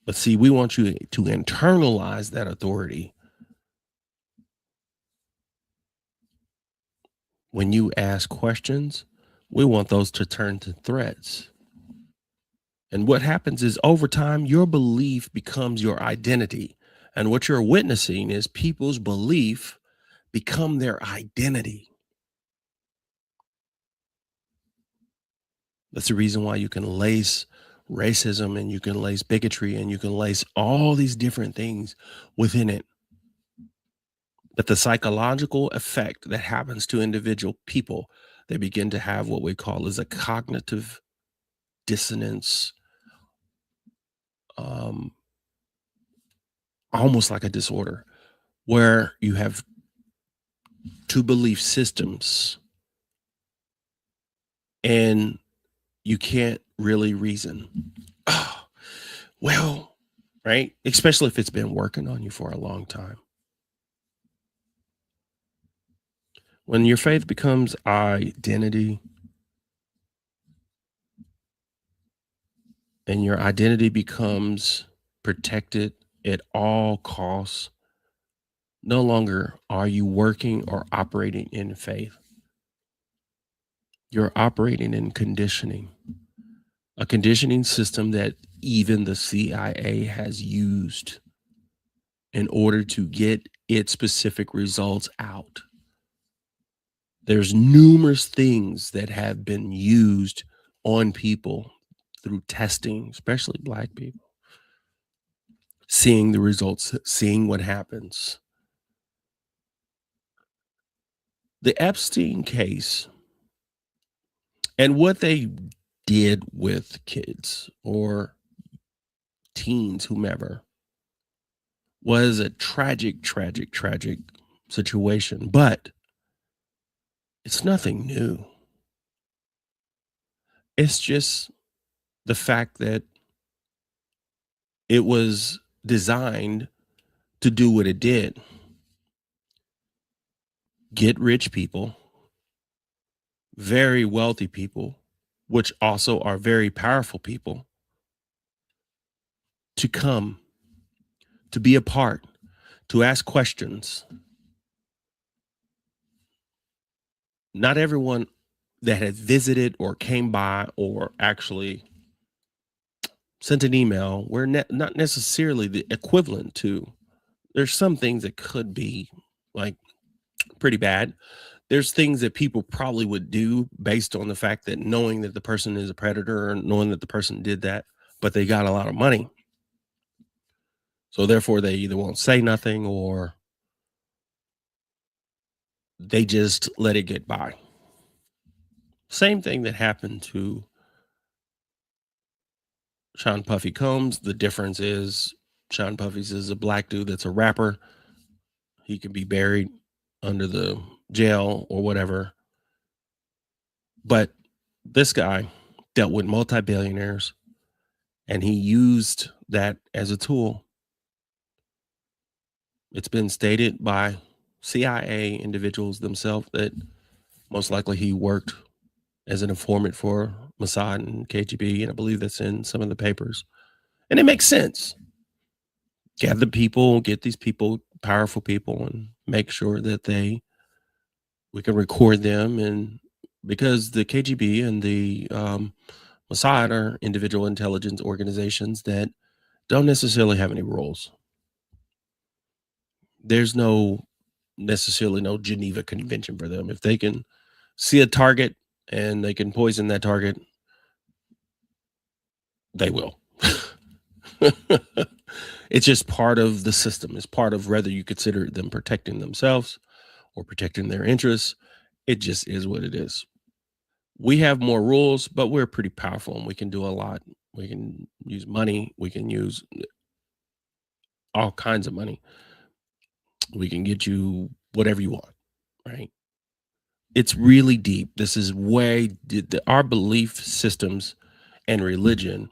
But see, we want you to internalize that authority. When you ask questions, we want those to turn to threats. And what happens is over time, your belief becomes your identity. And what you're witnessing is people's belief become their identity. That's the reason why you can lace racism and you can lace bigotry and you can lace all these different things within it. But the psychological effect that happens to individual people, they begin to have what we call is a cognitive dissonance, um, almost like a disorder, where you have two belief systems and you can't really reason. Oh, well, right? Especially if it's been working on you for a long time. When your faith becomes identity and your identity becomes protected at all costs, no longer are you working or operating in faith. You're operating in conditioning, a conditioning system that even the CIA has used in order to get its specific results out. There's numerous things that have been used on people through testing, especially Black people, seeing the results, seeing what happens. The Epstein case and what they did with kids or teens, whomever, was a tragic, tragic, tragic situation, but it's nothing new. It's just the fact that it was designed to do what it did. Get rich people, very wealthy people, which also are very powerful people, to come, to be a part, to ask questions. Not everyone that had visited or came by or actually sent an email were not necessarily the equivalent to. There's some things that could be like pretty bad, there's things that people probably would do based on the fact that knowing that the person is a predator or knowing that the person did that, but they got a lot of money. So therefore they either won't say nothing or they just let it get by. Same thing that happened to Sean Puffy Combs. The difference is Sean Puffy's is a black dude that's a rapper. He can be buried under the jail or whatever. But this guy dealt with multi-billionaires and he used that as a tool. It's been stated by CIA individuals themselves that most likely he worked as an informant for Mossad and KGB, and I believe that's in some of the papers. And it makes sense. Gather people, get these people, powerful people, and make sure that we can record them. And because the KGB and the Mossad are individual intelligence organizations that don't necessarily have any rules. There's necessarily no Geneva Convention for them. If they can see a target and they can poison that target, they will. It's just part of the system. It's part of whether you consider them protecting themselves or protecting their interests. It just is what it is. We have more rules, but we're pretty powerful and we can do a lot. We can use money. We can use all kinds of money. We can get you whatever you want, right? It's really deep. This is our belief systems and religion.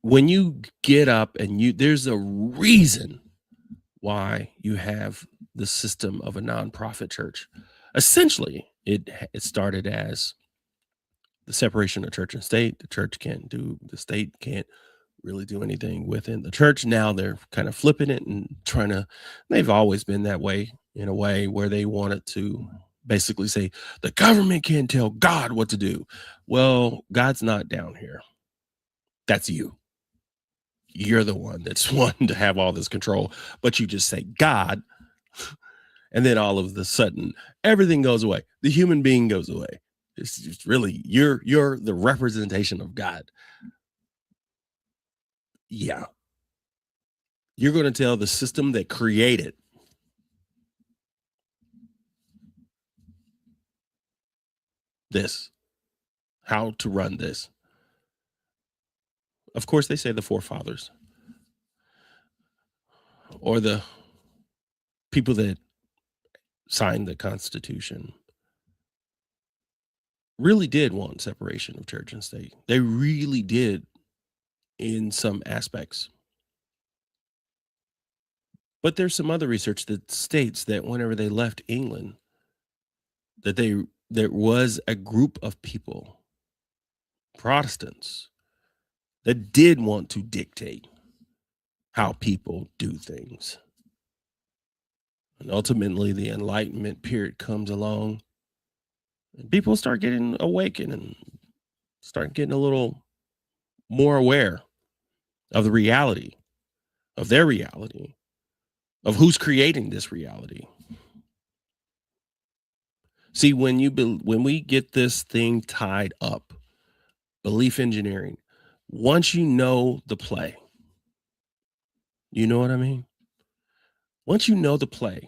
When you get up and there's a reason why you have the system of a nonprofit church. Essentially, it started as the separation of church and state. The state can't really do anything within the church. Now they're kind of flipping it and they've always been that way, in a way where they wanted to basically say the government can't tell God what to do. Well, God's not down here. That's you. You're the one that's wanting to have all this control, but you just say God, and then all of a sudden everything goes away. The human being goes away. It's just really you're the representation of God. Yeah. You're going to tell the system that created this how to run this. Of course, they say the forefathers or the people that signed the Constitution really did want separation of church and state. They really did in some aspects. But there's some other research that states that whenever they left England, that there was a group of people, Protestants, that did want to dictate how people do things. And ultimately, the Enlightenment period comes along, and people start getting awakened and start getting a little more aware of the reality, of their reality, of who's creating this reality. See, when we get this thing tied up, belief engineering, once you know the play, you know what I mean? Once you know the play,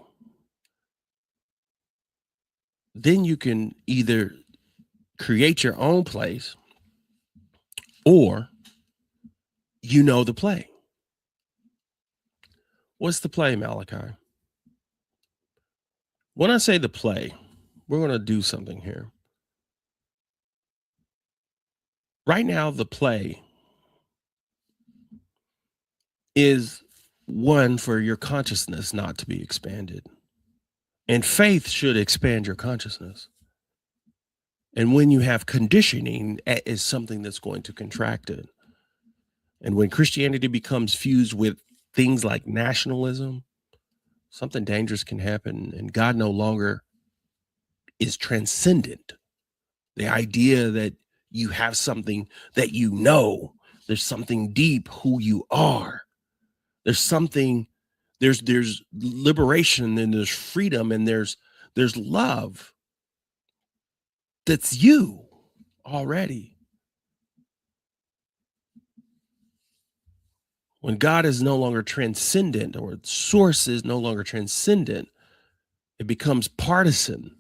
then you can either create your own place or you know the play. What's the play, Malachi? When I say the play, we're going to do something here. Right now, the play is one for your consciousness not to be expanded. And faith should expand your consciousness. And when you have conditioning, it is something that's going to contract it. And when Christianity becomes fused with things like nationalism, something dangerous can happen, and God no longer is transcendent. The idea that you have something that you know, there's something deep who you are. There's something, there's liberation and there's freedom and there's There's love that's you already. When God is no longer transcendent, or source is no longer transcendent, it becomes partisan.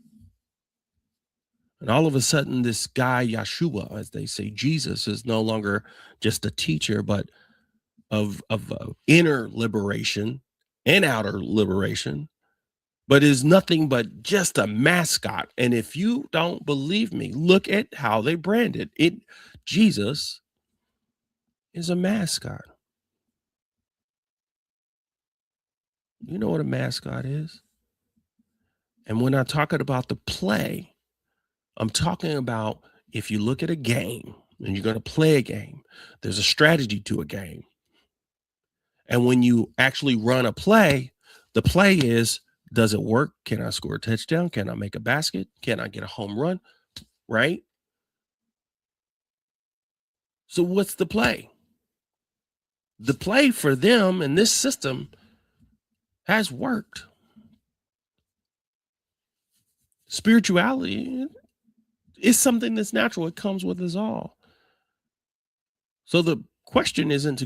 And all of a sudden, this guy, Yeshua, as they say, Jesus, is no longer just a teacher, but of inner liberation and outer liberation, but is nothing but just a mascot. And if you don't believe me, look at how they branded it. Jesus is a mascot. You know what a mascot is? And when I'm talking about the play, I'm talking about if you look at a game and you're going to play a game, there's a strategy to a game. And when you actually run a play, the play is, does it work? Can I score a touchdown? Can I make a basket? Can I get a home run? Right? So what's the play? The play for them in this system has worked. Spirituality is something that's natural. It comes with us all. So the question isn't to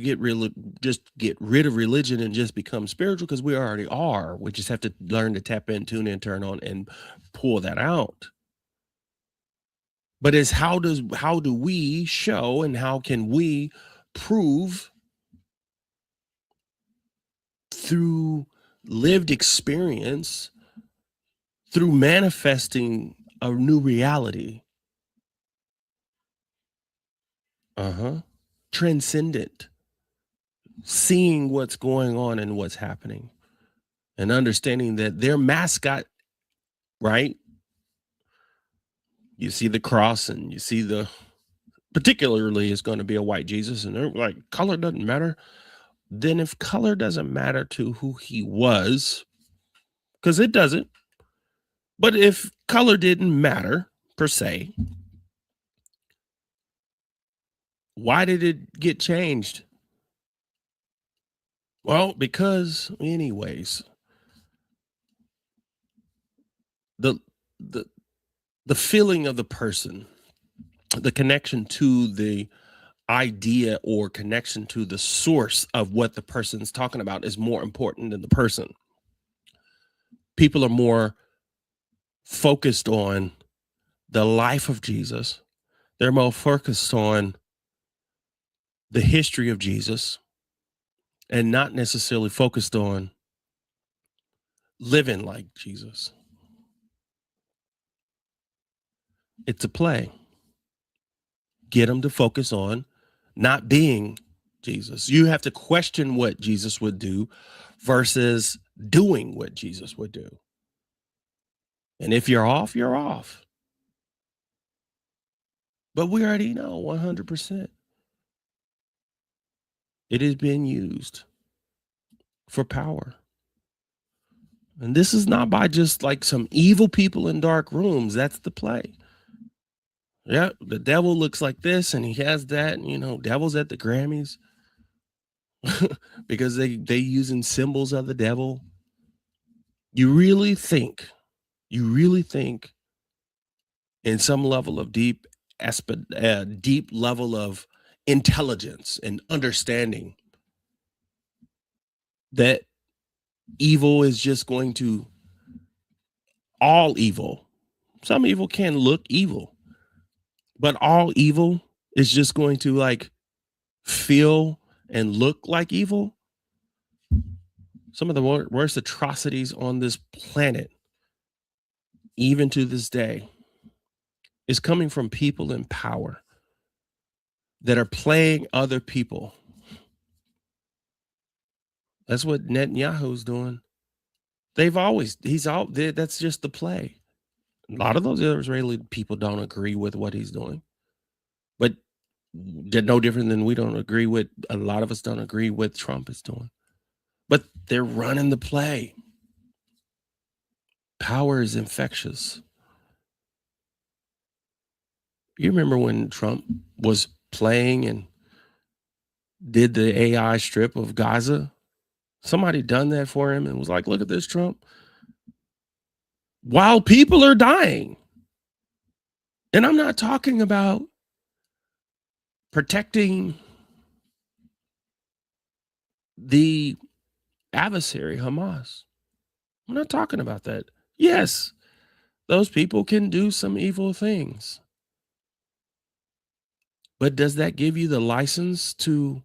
just get rid of religion and just become spiritual, because we already are. We just have to learn to tap in, tune in, turn on, and pull that out. But it's how do we show, and how can we prove through lived experience, through manifesting a new reality, transcendent, seeing what's going on and what's happening, and understanding that their mascot, right? You see the cross, and you see particularly is going to be a white Jesus, and they're like, color doesn't matter. Then if color doesn't matter to who he was, because it doesn't, but if color didn't matter per se, why did it get changed? Well, because anyways, the the the feeling of the person, the connection to the idea, or connection to the source of what the person's talking about, is more important than the person. People are more focused on the life of Jesus. They're more focused on the history of Jesus, and not necessarily focused on living like Jesus. It's a play. Get them to focus on not being Jesus. You have to question what Jesus would do versus doing what Jesus would do. And if you're off, you're off. But we already know 100%. It is being used for power. And this is not by just like some evil people in dark rooms. That's the play. Yeah, the devil looks like this and he has that, and, devil's at the Grammys because they using symbols of the devil. You really think in some level of deep level of intelligence and understanding that evil is just going to, all evil, some evil can look evil, but all evil is just going to like feel and look like evil? Some of the worst atrocities on this planet, even to this day, is coming from people in power that are playing other people. That's what Netanyahu's doing. That's just the play. A lot of those Israeli people don't agree with what he's doing, but they're no different than a lot of us don't agree with Trump is doing, but they're running the play. Power is infectious. You remember when Trump was playing and did the AI strip of Gaza? Somebody done that for him and was like, look at this, Trump. while people are dying. And I'm not talking about protecting the adversary, Hamas. I'm not talking about that. Yes, those people can do some evil things. But does that give you the license to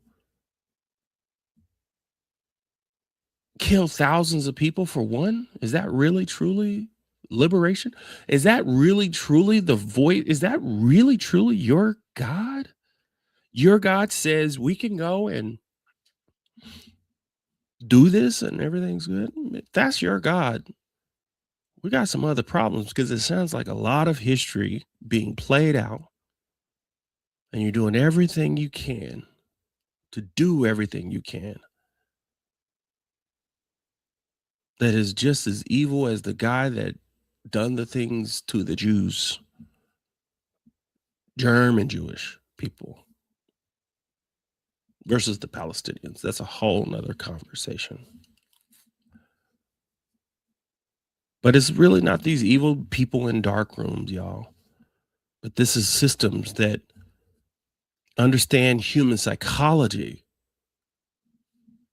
kill thousands of people for one? Is that really truly liberation? Is that really truly the voice? Is that really truly your God? Your God says we can go and do this and everything's good. If that's your God, we got some other problems, because it sounds like a lot of history being played out, and you're doing everything you can to do everything you can that is just as evil as the guy that done the things to the Jews, German Jewish people, versus the Palestinians. That's a whole nother conversation. But it's really not these evil people in dark rooms, y'all. But this is systems that understand human psychology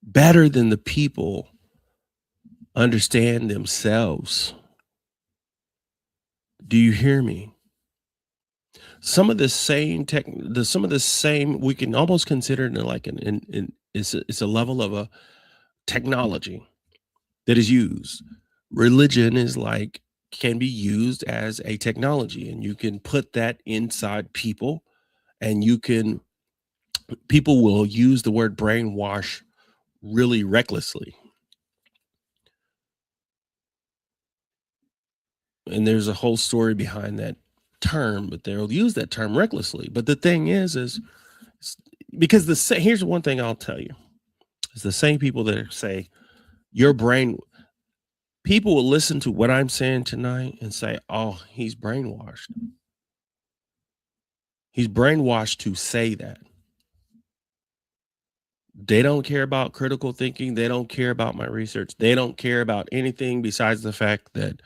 better than the people understand themselves. Do you hear me? Some of the same we can almost consider it like it's a level of a technology that is used. Religion is like, can be used as a technology, and you can put that inside people, and people will use the word brainwash really recklessly. And there's a whole story behind that term, but they'll use that term recklessly. But the thing is because here's one thing I'll tell you. It's the same people that say your brain, people will listen to what I'm saying tonight and say, oh, he's brainwashed. He's brainwashed to say that. They don't care about critical thinking. They don't care about my research. They don't care about anything besides the fact that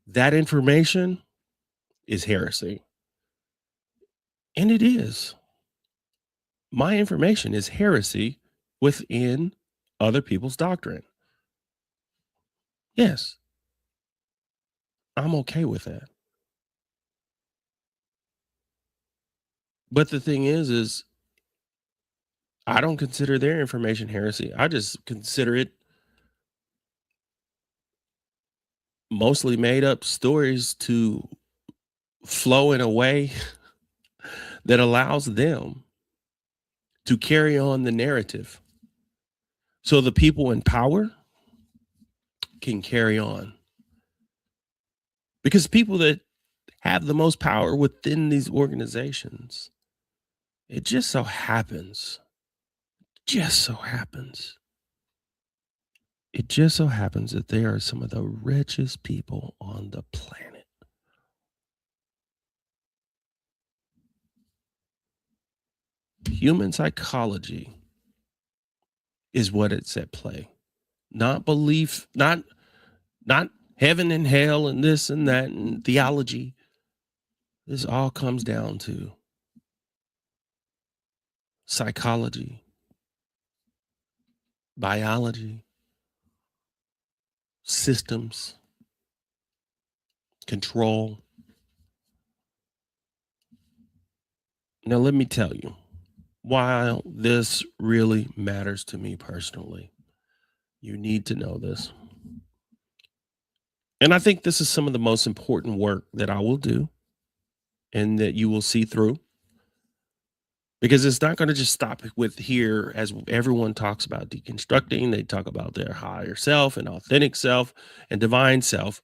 that information is heresy. And it is. My information is heresy within other people's doctrine. Yes, I'm okay with that. But the thing is I don't consider their information heresy. I just consider it mostly made up stories to flow in a way that allows them to carry on the narrative. So the people in power can carry on. Because people that have the most power within these organizations, it just so happens that they are some of the richest people on the planet. Human psychology is what it's at play. Not belief, not heaven and hell and this and that and theology. This all comes down to psychology, biology, systems, control. Now, let me tell you why this really matters to me personally. You need to know this. And I think this is some of the most important work that I will do and that you will see through, because it's not going to just stop with here. As everyone talks about deconstructing, they talk about their higher self and authentic self and divine self.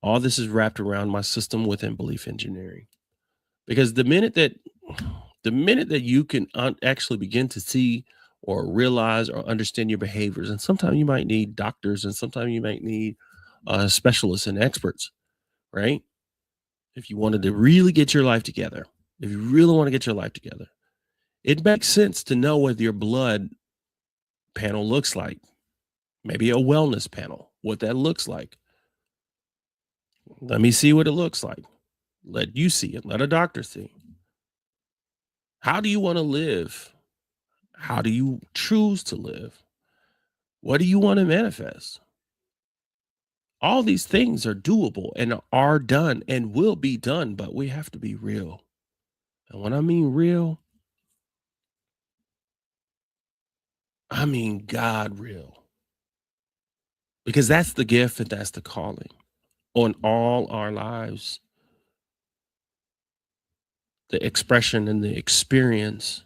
All this is wrapped around my system within belief engineering, because the minute that you can actually begin to see or realize or understand your behaviors, and sometimes you might need doctors and sometimes you might need specialists and experts, right? If you wanted to really get your life together, if you really want to get your life together, it makes sense to know what your blood panel looks like, maybe a wellness panel, what that looks like. Let me see what it looks like. Let you see it. Let a doctor see. How do you want to live? How do you choose to live? What do you want to manifest? All these things are doable and are done and will be done, but we have to be real. And when I mean real, I mean God real. Because that's the gift and that's the calling on all our lives. The expression and the experience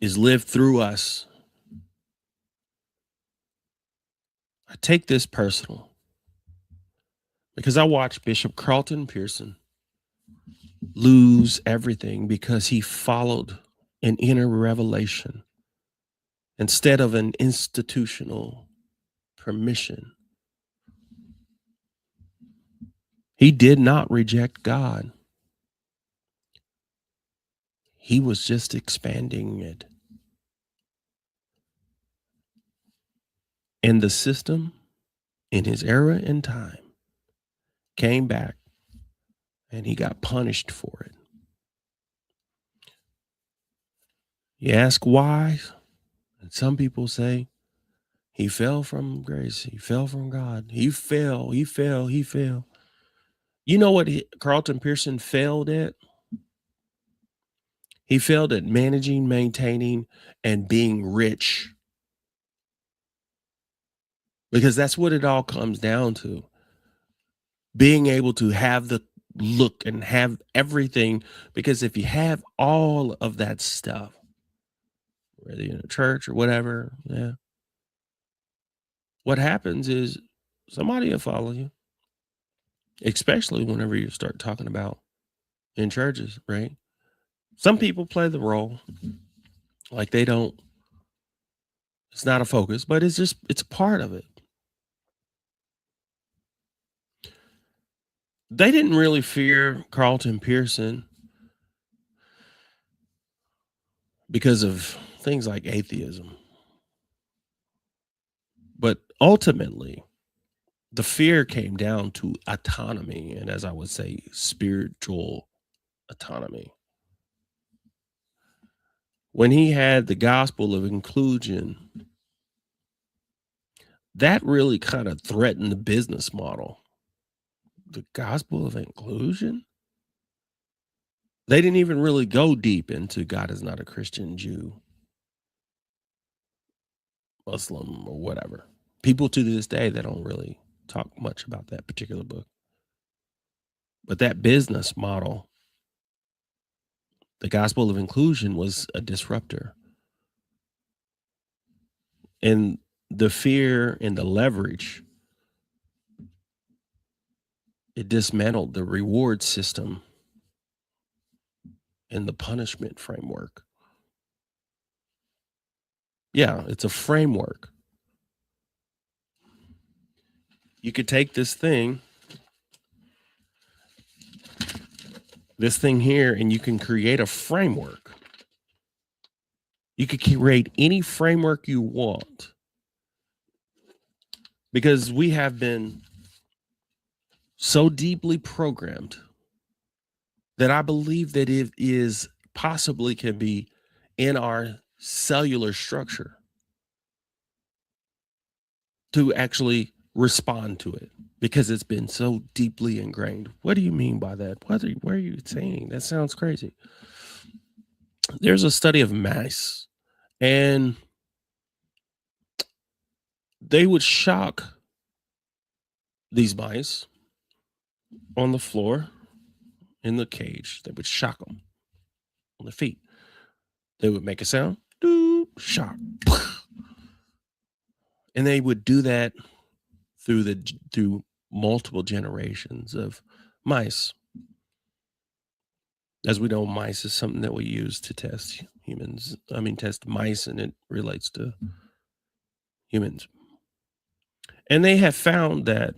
is lived through us. I take this personal because I watched Bishop Carlton Pearson lose everything because he followed an inner revelation instead of an institutional permission. He did not reject God. He was just expanding it. And the system in his era and time came back and he got punished for it. You ask why? And some people say he fell from grace. He fell from God. He fell. You know what Carlton Pearson failed at? He failed at managing, maintaining, and being rich. Because that's what it all comes down to. Being able to have the look and have everything. Because if you have all of that stuff, whether you're in a church or whatever, yeah, what happens is somebody will follow you. Especially whenever you start talking about in churches, right? Some people play the role like they don't, it's not a focus, but it's part of it. They didn't really fear Carlton Pearson because of things like atheism. But ultimately, the fear came down to autonomy, and as I would say, spiritual autonomy. When he had the gospel of inclusion, that really kind of threatened the business model. The gospel of inclusion? They didn't even really go deep into God is not a Christian, Jew, Muslim, or whatever. People to this day, they don't really talk much about that particular book. But that business model, the gospel of inclusion, was a disruptor. And the fear and the leverage, it dismantled the reward system and the punishment framework. Yeah, it's a framework. You could take this thing here, and you can create a framework. You could create any framework you want because we have been so deeply programmed that I believe that it is possibly can be in our cellular structure to actually respond to it because it's been so deeply ingrained. What do you mean by that? What are you saying? That sounds crazy. There's a study of mice, and they would shock these mice on the floor in the cage. They would shock them on their feet. They would make a sound, doo, shock, and they would do that through multiple generations of mice. As we know, mice is something that we use to test humans. I mean, test mice, and it relates to humans. And they have found that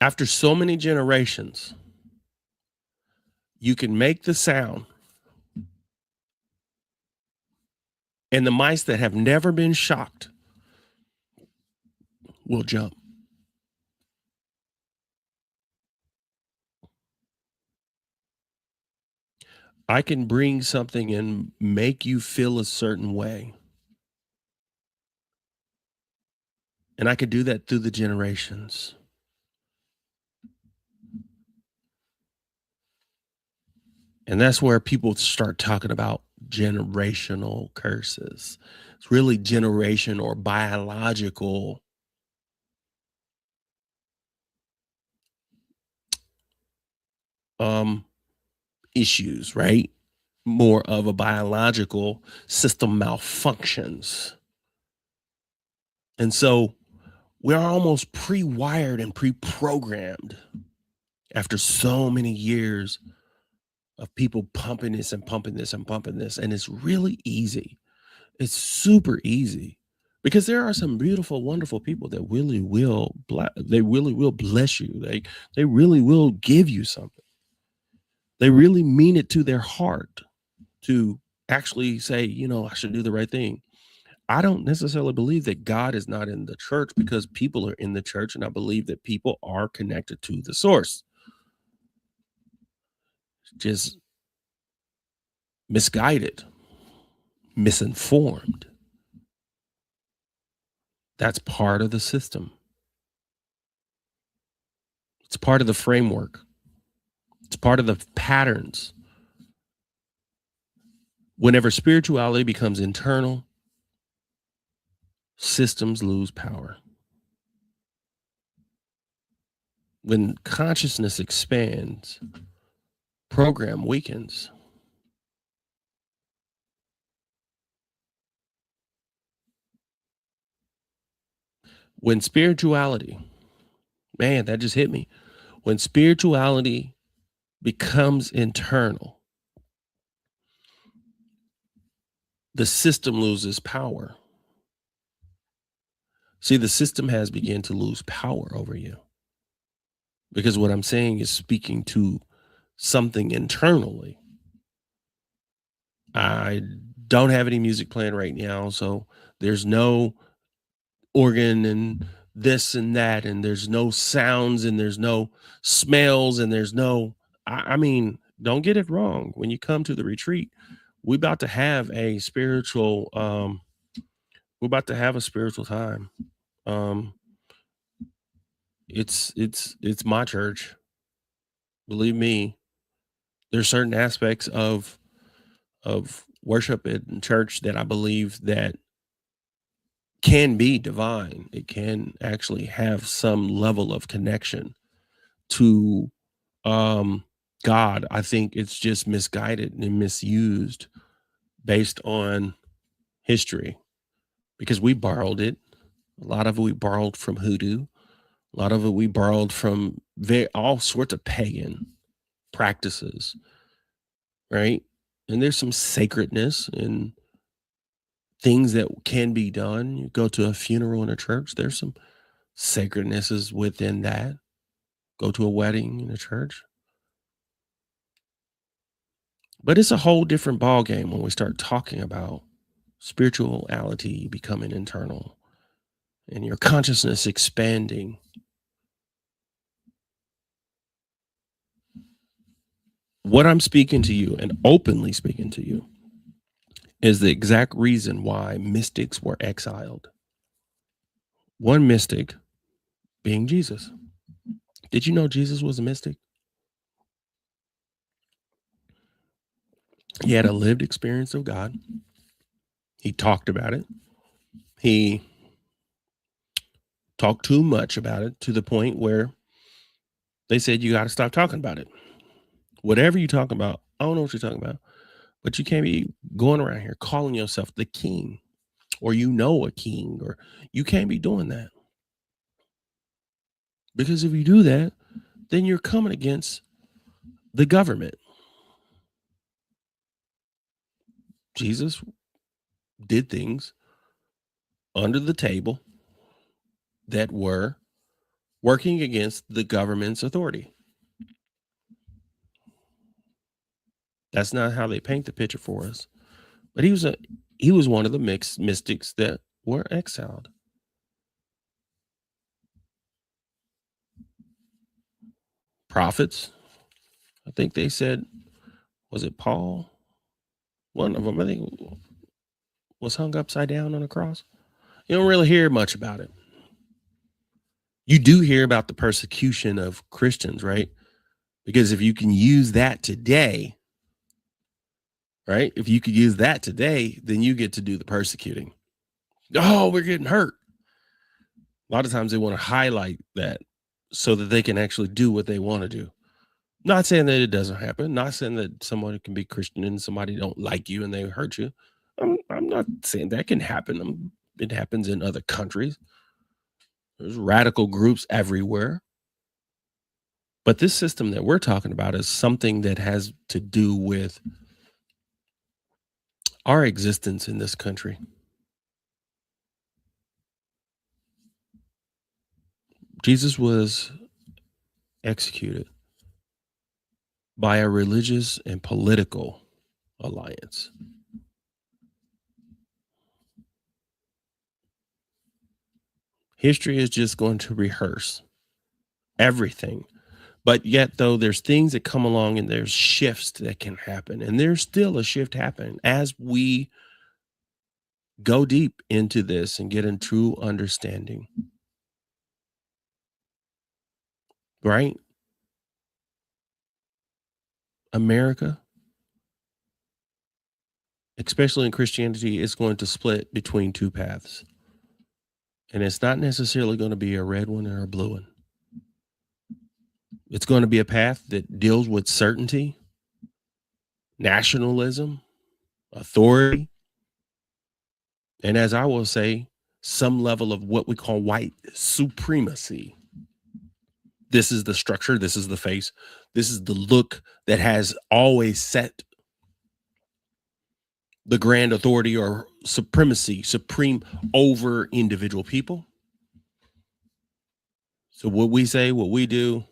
after so many generations, you can make the sound, and the mice that have never been shocked will jump. I can bring something and make you feel a certain way. And I could do that through the generations. And that's where people start talking about generational curses. It's really generation or biological issues, right? More of a biological system malfunctions. And so we're almost pre-wired and pre-programmed after so many years of people pumping this and pumping this and pumping this. And it's really easy. It's super easy because there are some beautiful, wonderful people that really will bless you. They really will give you something. They really mean it to their heart to actually say, I should do the right thing. I don't necessarily believe that God is not in the church because people are in the church, and I believe that people are connected to the source. Just misguided, misinformed. That's part of the system. It's part of the framework. It's part of the patterns. Whenever spirituality becomes internal, systems lose power. When consciousness expands, program weakens. When spirituality, man, that just hit me. When spirituality becomes internal, the system loses power. See, the system has begun to lose power over you because what I'm saying is speaking to something internally. I don't have any music playing right now, so there's no organ and this and that, and there's no sounds and there's no smells and there's no I mean, don't get it wrong. When you come to the retreat, we're about to have a spiritual time. Um it's my church. Believe me, there's certain aspects of worship in church that I believe that can be divine. It can actually have some level of connection to God. I think it's just misguided and misused based on history because we borrowed it. A lot of it we borrowed from hoodoo. A lot of it we borrowed from all sorts of pagan practices, right? And there's some sacredness in things that can be done. You go to a funeral in a church, there's some sacrednesses within that. Go to a wedding in a church. But it's a whole different ball game when we start talking about spirituality becoming internal and your consciousness expanding. What I'm speaking to you and openly speaking to you is the exact reason why mystics were exiled. One mystic being Jesus. Did you know Jesus was a mystic? He had a lived experience of God. He talked about it. He talked too much about it to the point where they said, you got to stop talking about it. Whatever you talk about, I don't know what you're talking about, but you can't be going around here calling yourself the king or a king, or you can't be doing that. Because if you do that, then you're coming against the government. Jesus did things under the table that were working against the government's authority. That's not how they paint the picture for us. But he was one of the mixed mystics that were exiled. prophets. I think they said, was it Paul? One of them, I think, was hung upside down on a cross. You don't really hear much about it. You do hear about the persecution of Christians, right? Because if you can use that today, right? If you could use that today, then you get to do the persecuting. Oh, we're getting hurt. A lot of times they want to highlight that so that they can actually do what they want to do. Not saying that it doesn't happen. Not saying that someone can be Christian and somebody don't like you and they hurt you. I'm not saying that can happen. It happens in other countries. There's radical groups everywhere. But this system that we're talking about is something that has to do with our existence in this country. Jesus was executed by a religious and political alliance. History is just going to rehearse everything. But yet, though, there's things that come along and there's shifts that can happen. And there's still a shift happening as we go deep into this and get in true understanding. Right? America, especially in Christianity, is going to split between two paths. And it's not necessarily going to be a red one or a blue one. It's going to be a path that deals with certainty, nationalism, authority, and as I will say, some level of what we call white supremacy. This is the structure. This is the face. This is the look that has always set the grand authority or supremacy, supreme over individual people. So what we say, what we do,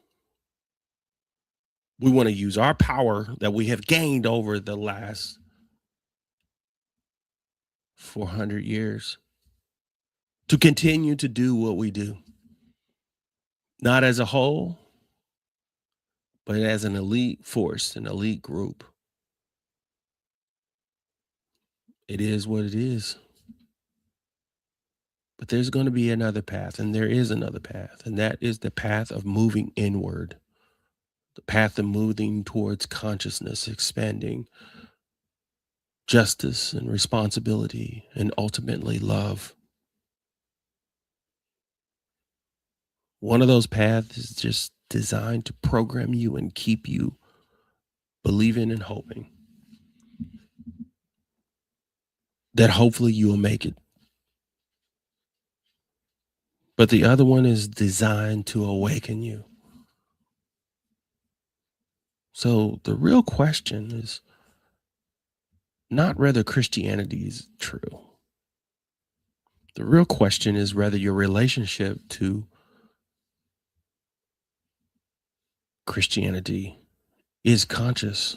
we want to use our power that we have gained over the last 400 years to continue to do what we do. Not as a whole, but as an elite force, an elite group. It is what it is. But there's going to be another path, and there is another path, and that is the path of moving inward, the path of moving towards consciousness, expanding justice and responsibility, and ultimately love. One of those paths is just designed to program you and keep you believing and hoping that hopefully you will make it. But the other one is designed to awaken you. So the real question is not whether Christianity is true. The real question is whether your relationship to Christianity is conscious.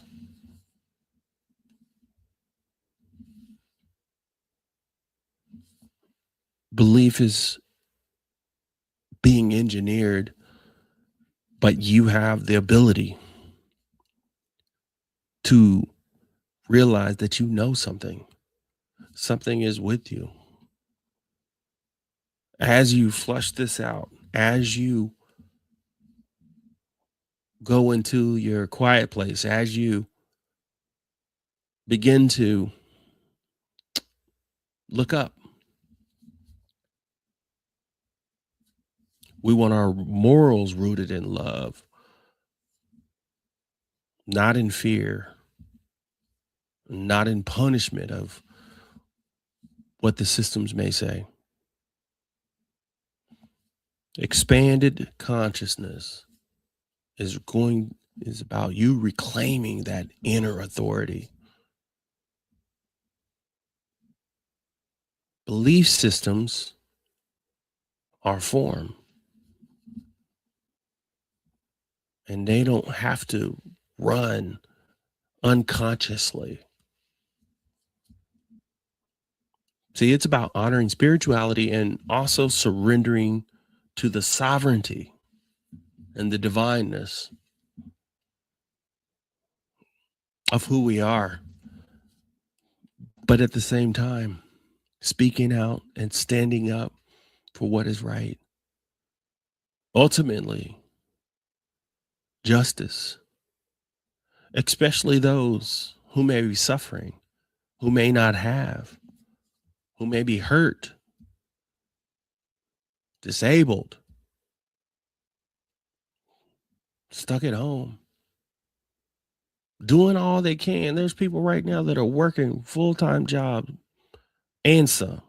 Belief is being engineered, but you have the ability to realize that you know something. Something is with you. As you flush this out, as you go into your quiet place, as you begin to look up, we want our morals rooted in love, not in fear, not in punishment of what the systems may say. Expanded consciousness is about you reclaiming that inner authority. Belief systems are formed, and they don't have to run unconsciously. See, it's about honoring spirituality and also surrendering to the sovereignty and the divineness of who we are, but at the same time, speaking out and standing up for what is right. Ultimately, justice, especially those who may be suffering, who may not have, who may be hurt, disabled, stuck at home, doing all they can. There's people right now that are working full-time jobs and some,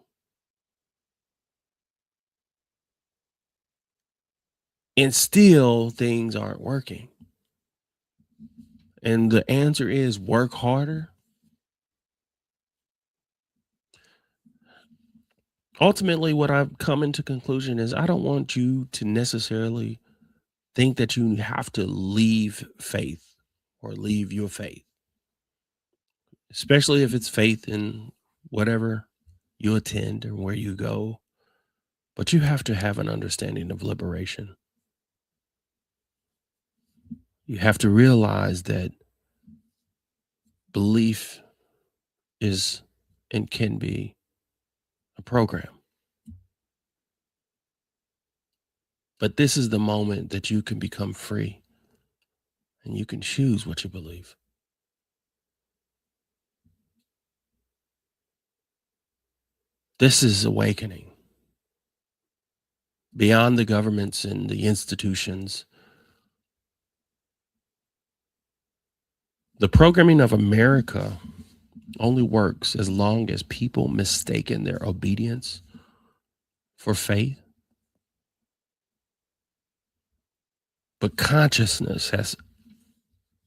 and still things aren't working. And the answer is work harder. Ultimately, what I've come into conclusion is I don't want you to necessarily think that you have to leave faith or leave your faith, especially if it's faith in whatever you attend or where you go. But you have to have an understanding of liberation. You have to realize that belief is and can be a program. But this is the moment that you can become free and you can choose what you believe. This is awakening beyond the governments and the institutions. The programming of America only works as long as people mistaken their obedience for faith. But consciousness has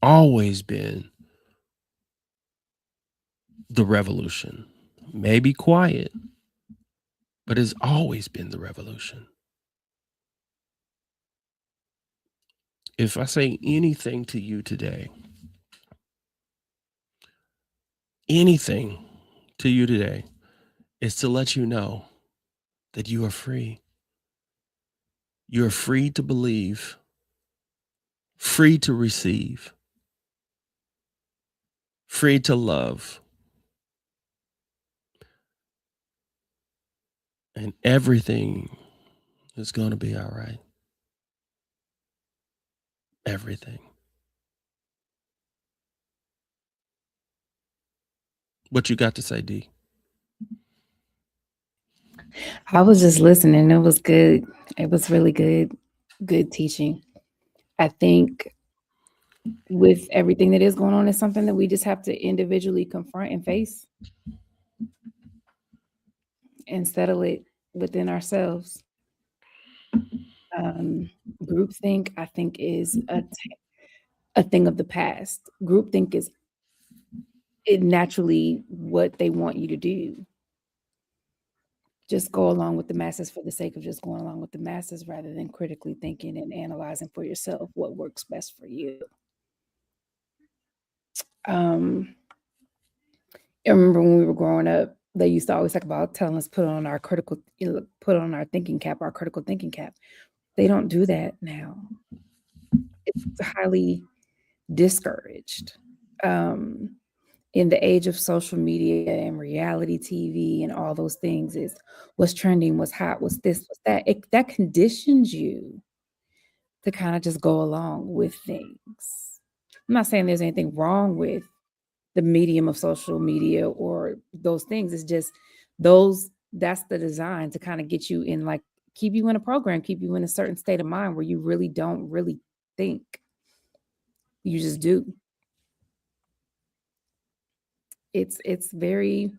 always been the revolution. Maybe quiet, but it's always been the revolution. If I say anything to you today, anything to you today, is to let you know that you are free. You are free to believe, free to receive, free to love, and everything is going to be all right. Everything. What you got to say, D? I was just listening. It was good. It was really good. Good teaching. I think with everything that is going on, it's something that we just have to individually confront and face and settle it within ourselves. Um, Groupthink, I think, is a thing of the past. Groupthink is naturally what they want you to do. Just go along with the masses for the sake of just going along with the masses rather than critically thinking and analyzing for yourself what works best for you. Um, I remember when we were growing up, they used to always talk about telling us put on our put on our thinking cap, our critical thinking cap. They don't do that now. It's highly discouraged. Um, in the age of social media and reality TV and all those things, is what's trending, what's hot, what's this, what's that. That conditions you to kind of just go along with things. I'm not saying there's anything wrong with the medium of social media or those things. It's just that's the design to kind of get you in, like, keep you in a program, keep you in a certain state of mind where you really don't really think. You just do. It's very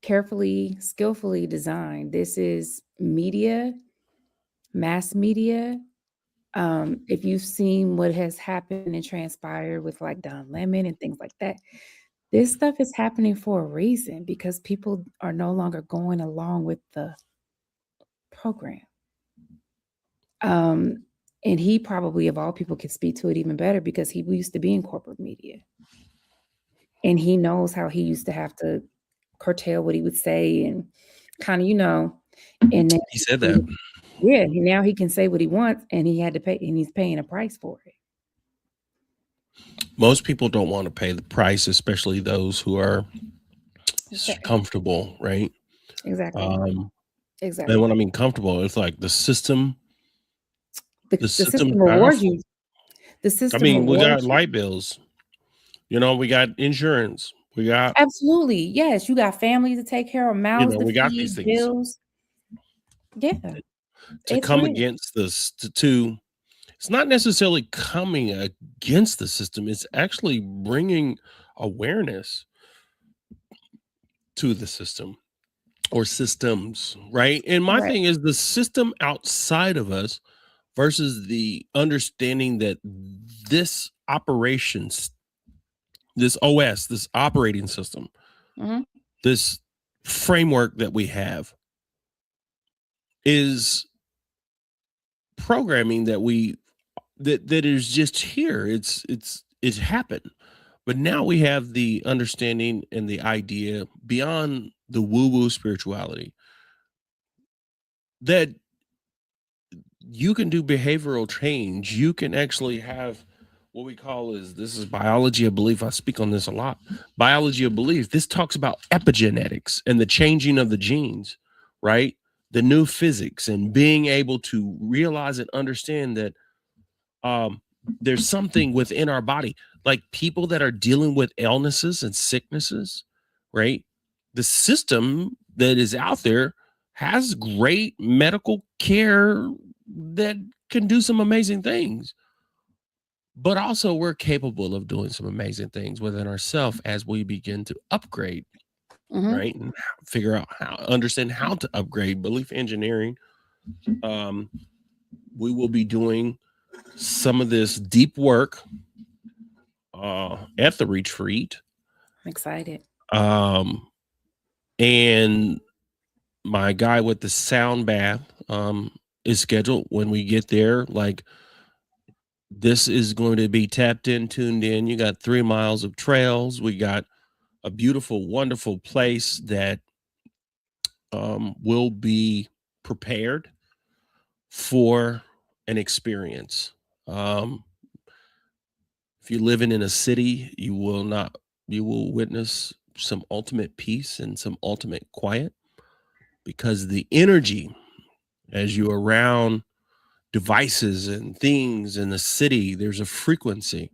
carefully, skillfully designed. This is media, mass media. If you've seen what has happened and transpired with like Don Lemon and things like that, this stuff is happening for a reason because people are no longer going along with the program. Um, and he probably, of all people, can speak to it even better because he used to be in corporate media. And he knows how he used to have to curtail what he would say and kind of, and then He said that. yeah, now he can say what he wants and he had to pay and he's paying a price for it. most people don't want to pay the price, especially those who are Exactly. comfortable, right? Exactly. Um, and when Exactly. I mean comfortable, it's like the The system's system rewards powerful. you. The I system mean, we got rewards you. light bills, we got insurance, we got, Absolutely. Yes, you got family to take care of, mouths to we got these feed, things bills. Yeah, to it's come real. against this to it's not necessarily coming against the system. It's actually bringing awareness to the system or systems, right? And my Right. thing is the system outside of us versus the understanding that this operations, this OS, this operating system, Mhm. this framework that we have is programming that is just here. It's happened. But now we have the understanding and the idea beyond the woo-woo spirituality that you can do behavioral change. You can actually have what we call is this is biology of belief. I speak on this a lot. Biology of belief. This talks about epigenetics and the changing of the genes, right? The new physics and being able to realize and understand that um there's something within our body, like people that are dealing with illnesses and sicknesses, right? The system that is out there has great medical care that can do some amazing things, but also we're capable of doing some amazing things within ourselves as we begin to upgrade, Mhm. right? And figure out how understand how to upgrade belief engineering. um we will be doing some of this deep work at the retreat. I'm excited. Um, and my guy with the sound bath is scheduled when we get there. Like, this is going to be tapped in, tuned in. You got 3 miles of trails. We got a beautiful, wonderful place that will be prepared for an experience. Um, if you're living in a city, you will witness some ultimate peace and some ultimate quiet, because the energy as you're around devices and things in the city, there's a frequency.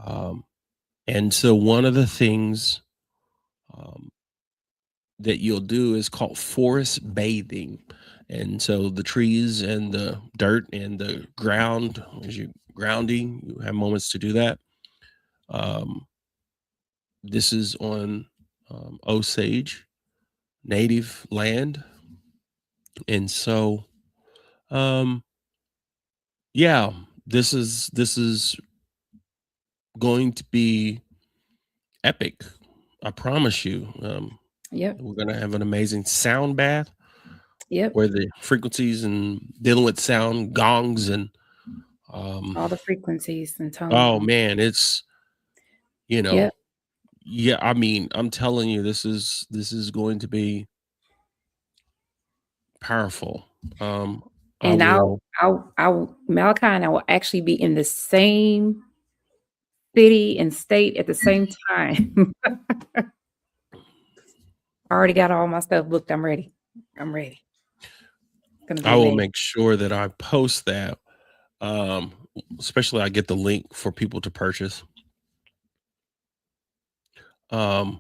Um, and so one of the things um, that you'll do is called forest bathing. And so the trees and the dirt and the ground, as you grounding, you have moments to do that. Um, this is on Osage native land. And so, um, yeah, this is going to be epic. I promise you. Yep. We're gonna have an amazing sound bath Yep. where the frequencies and dealing with sound gongs and um, All the frequencies and oh tones. man, it's you know Yep. yeah. I mean, I'm telling you, this is going to be powerful. I And will. Malachi and I will actually be in the same city and state at the same time. I already got all my stuff booked. I'm ready. I'm ready. It's gonna be I will amazing. make sure that I post that. Um, Especially I get the link for people to purchase. Um,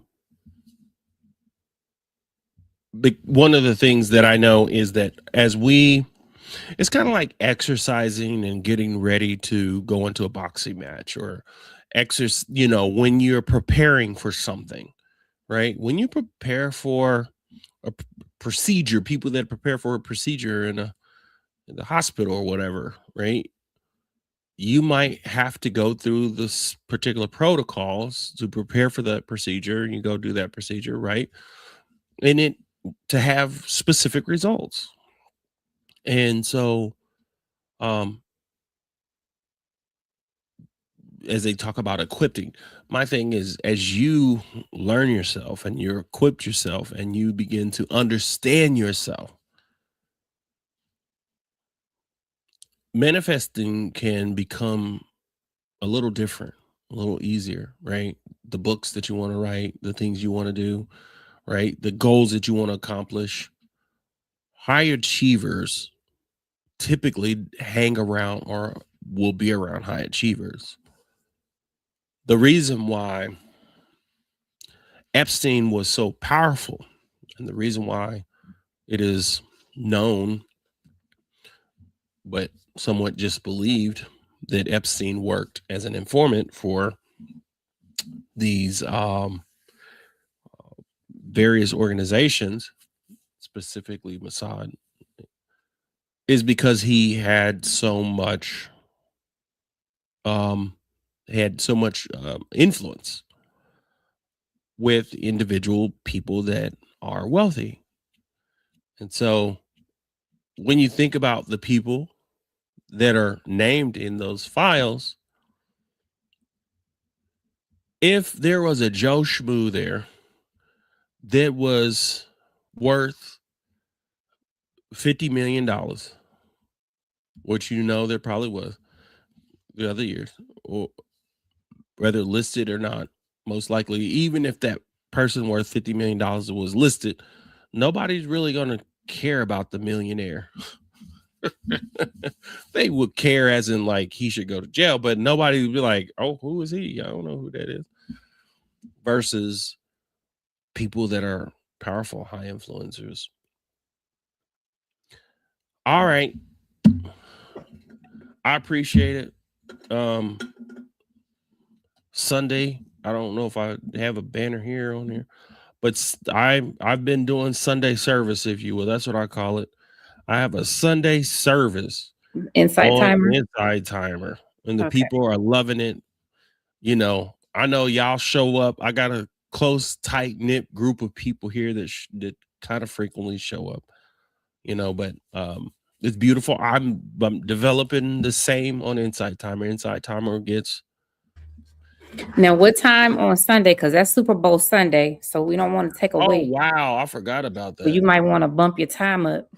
one of the things that I know is that it's kind of like exercising and getting ready to go into a boxing match or exercise, when you're preparing for something, right? When you prepare for a procedure, people that prepare for a procedure in the hospital or whatever, right? You might have to go through this particular protocols to prepare for that procedure. You go do that procedure, right? And it to have specific results. And so, um, as they talk about equipping, my thing is as you learn yourself and you're equipped yourself and you begin to understand yourself, manifesting can become a little different. a little easier, right? The books that you want to write, the things you want to do, right? The goals that you want to accomplish. High achievers typically hang around or will be around high achievers. The reason why Epstein was so powerful and the reason why it is known, but somewhat just believed, that Epstein worked as an informant for these various organizations, specifically Mossad, is because he um, had so much influence with individual people that are wealthy. And so when you think about the people that are named in those files, if there was a Joe Schmoo there that was worth $50 million, which there probably was the other years, or whether listed or not, most likely, even if that person worth $50 million was listed, nobody's really going to care about the millionaire. They would care as in like he should go to jail, but nobody would be like, oh, who is he? I don't know who that is. Versus people that are powerful, high influencers. All right. I appreciate it. Sunday, I don't know if I have a banner here on here, but I've been doing Sunday service, if you will. That's what I call it. I have a Sunday service Insight on timer. Inside Timer, and the Okay. people are loving it. I know y'all show up. I got a close, tight knit group of people here that kind of frequently show up. But it's beautiful. I'm developing the same on Inside Timer. Inside Timer gets. Now, what time on Sunday? Because that's Super Bowl Sunday, so we don't want to take Oh away. wow, I forgot about So you that. might want to bump your time up.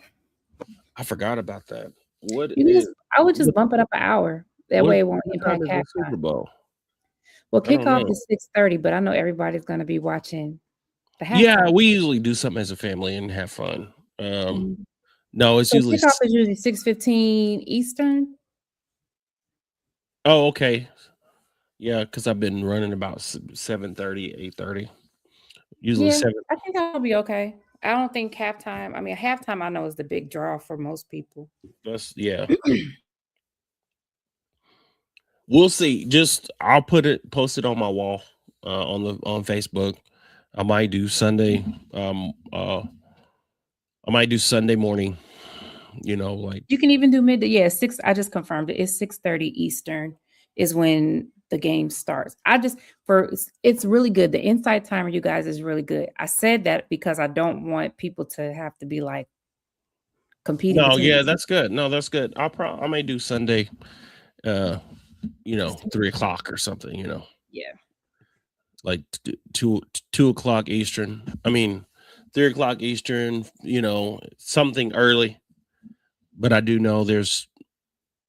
I forgot about that. What You can is I would just what bump it up an hour. That what, way it won't what time impact is the halftime. Super Bowl? Well, I don't kickoff know. is 6:30, but I know everybody's going to be watching the Yeah, halftime. we usually do something as a family and have fun. Mhm. No, it's So usually. kickoff is usually 6:15 Eastern. Oh, okay. Yeah, because I've been running about 7:30, 8:30. Usually Yeah, 7. I think I'll be okay. I don't think halftime. I mean, halftime I know is the big draw for most people. Yeah. We'll see. Just I'll post it on my wall on Facebook. I might do Sunday. I might do Sunday morning. Like You can even do midday. Yeah, six. I just confirmed it. It's 6:30 Eastern is when the game starts. It's really good. The inside timer, you guys, is really good. I said that because I don't want people to have to be like competing no, between yeah, the two. that's good. No, that's good. I may do Sunday. Uh, 3 o'clock or something. Yeah. Like 2 o'clock Eastern. I mean, 3 o'clock Eastern. Something early. But I do know there's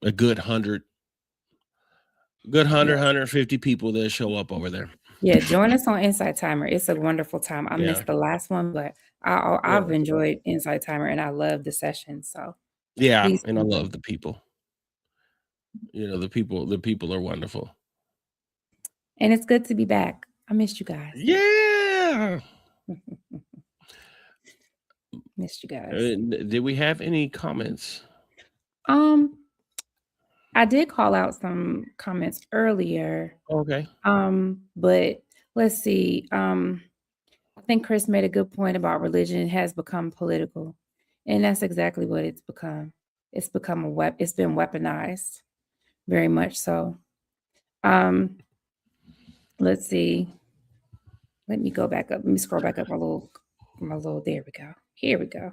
a good 150 people that show up over there. Yeah, join us on Insight Timer. It's a wonderful time. I Yeah. missed the last one, but Yeah. I've enjoyed Insight Timer and I love the session. So Yeah, please and I come back. love the people. The people are wonderful. And it's good to be back. I missed you guys. Yeah. Missed you guys. Did we have any comments? I did call out some comments earlier. Okay. But let's see. I think Chris made a good point about religion has become political. And that's exactly what it's become. It's become it's been weaponized, very much so. Let's see. Let me go back up. Let me scroll back up there we go. Here we go.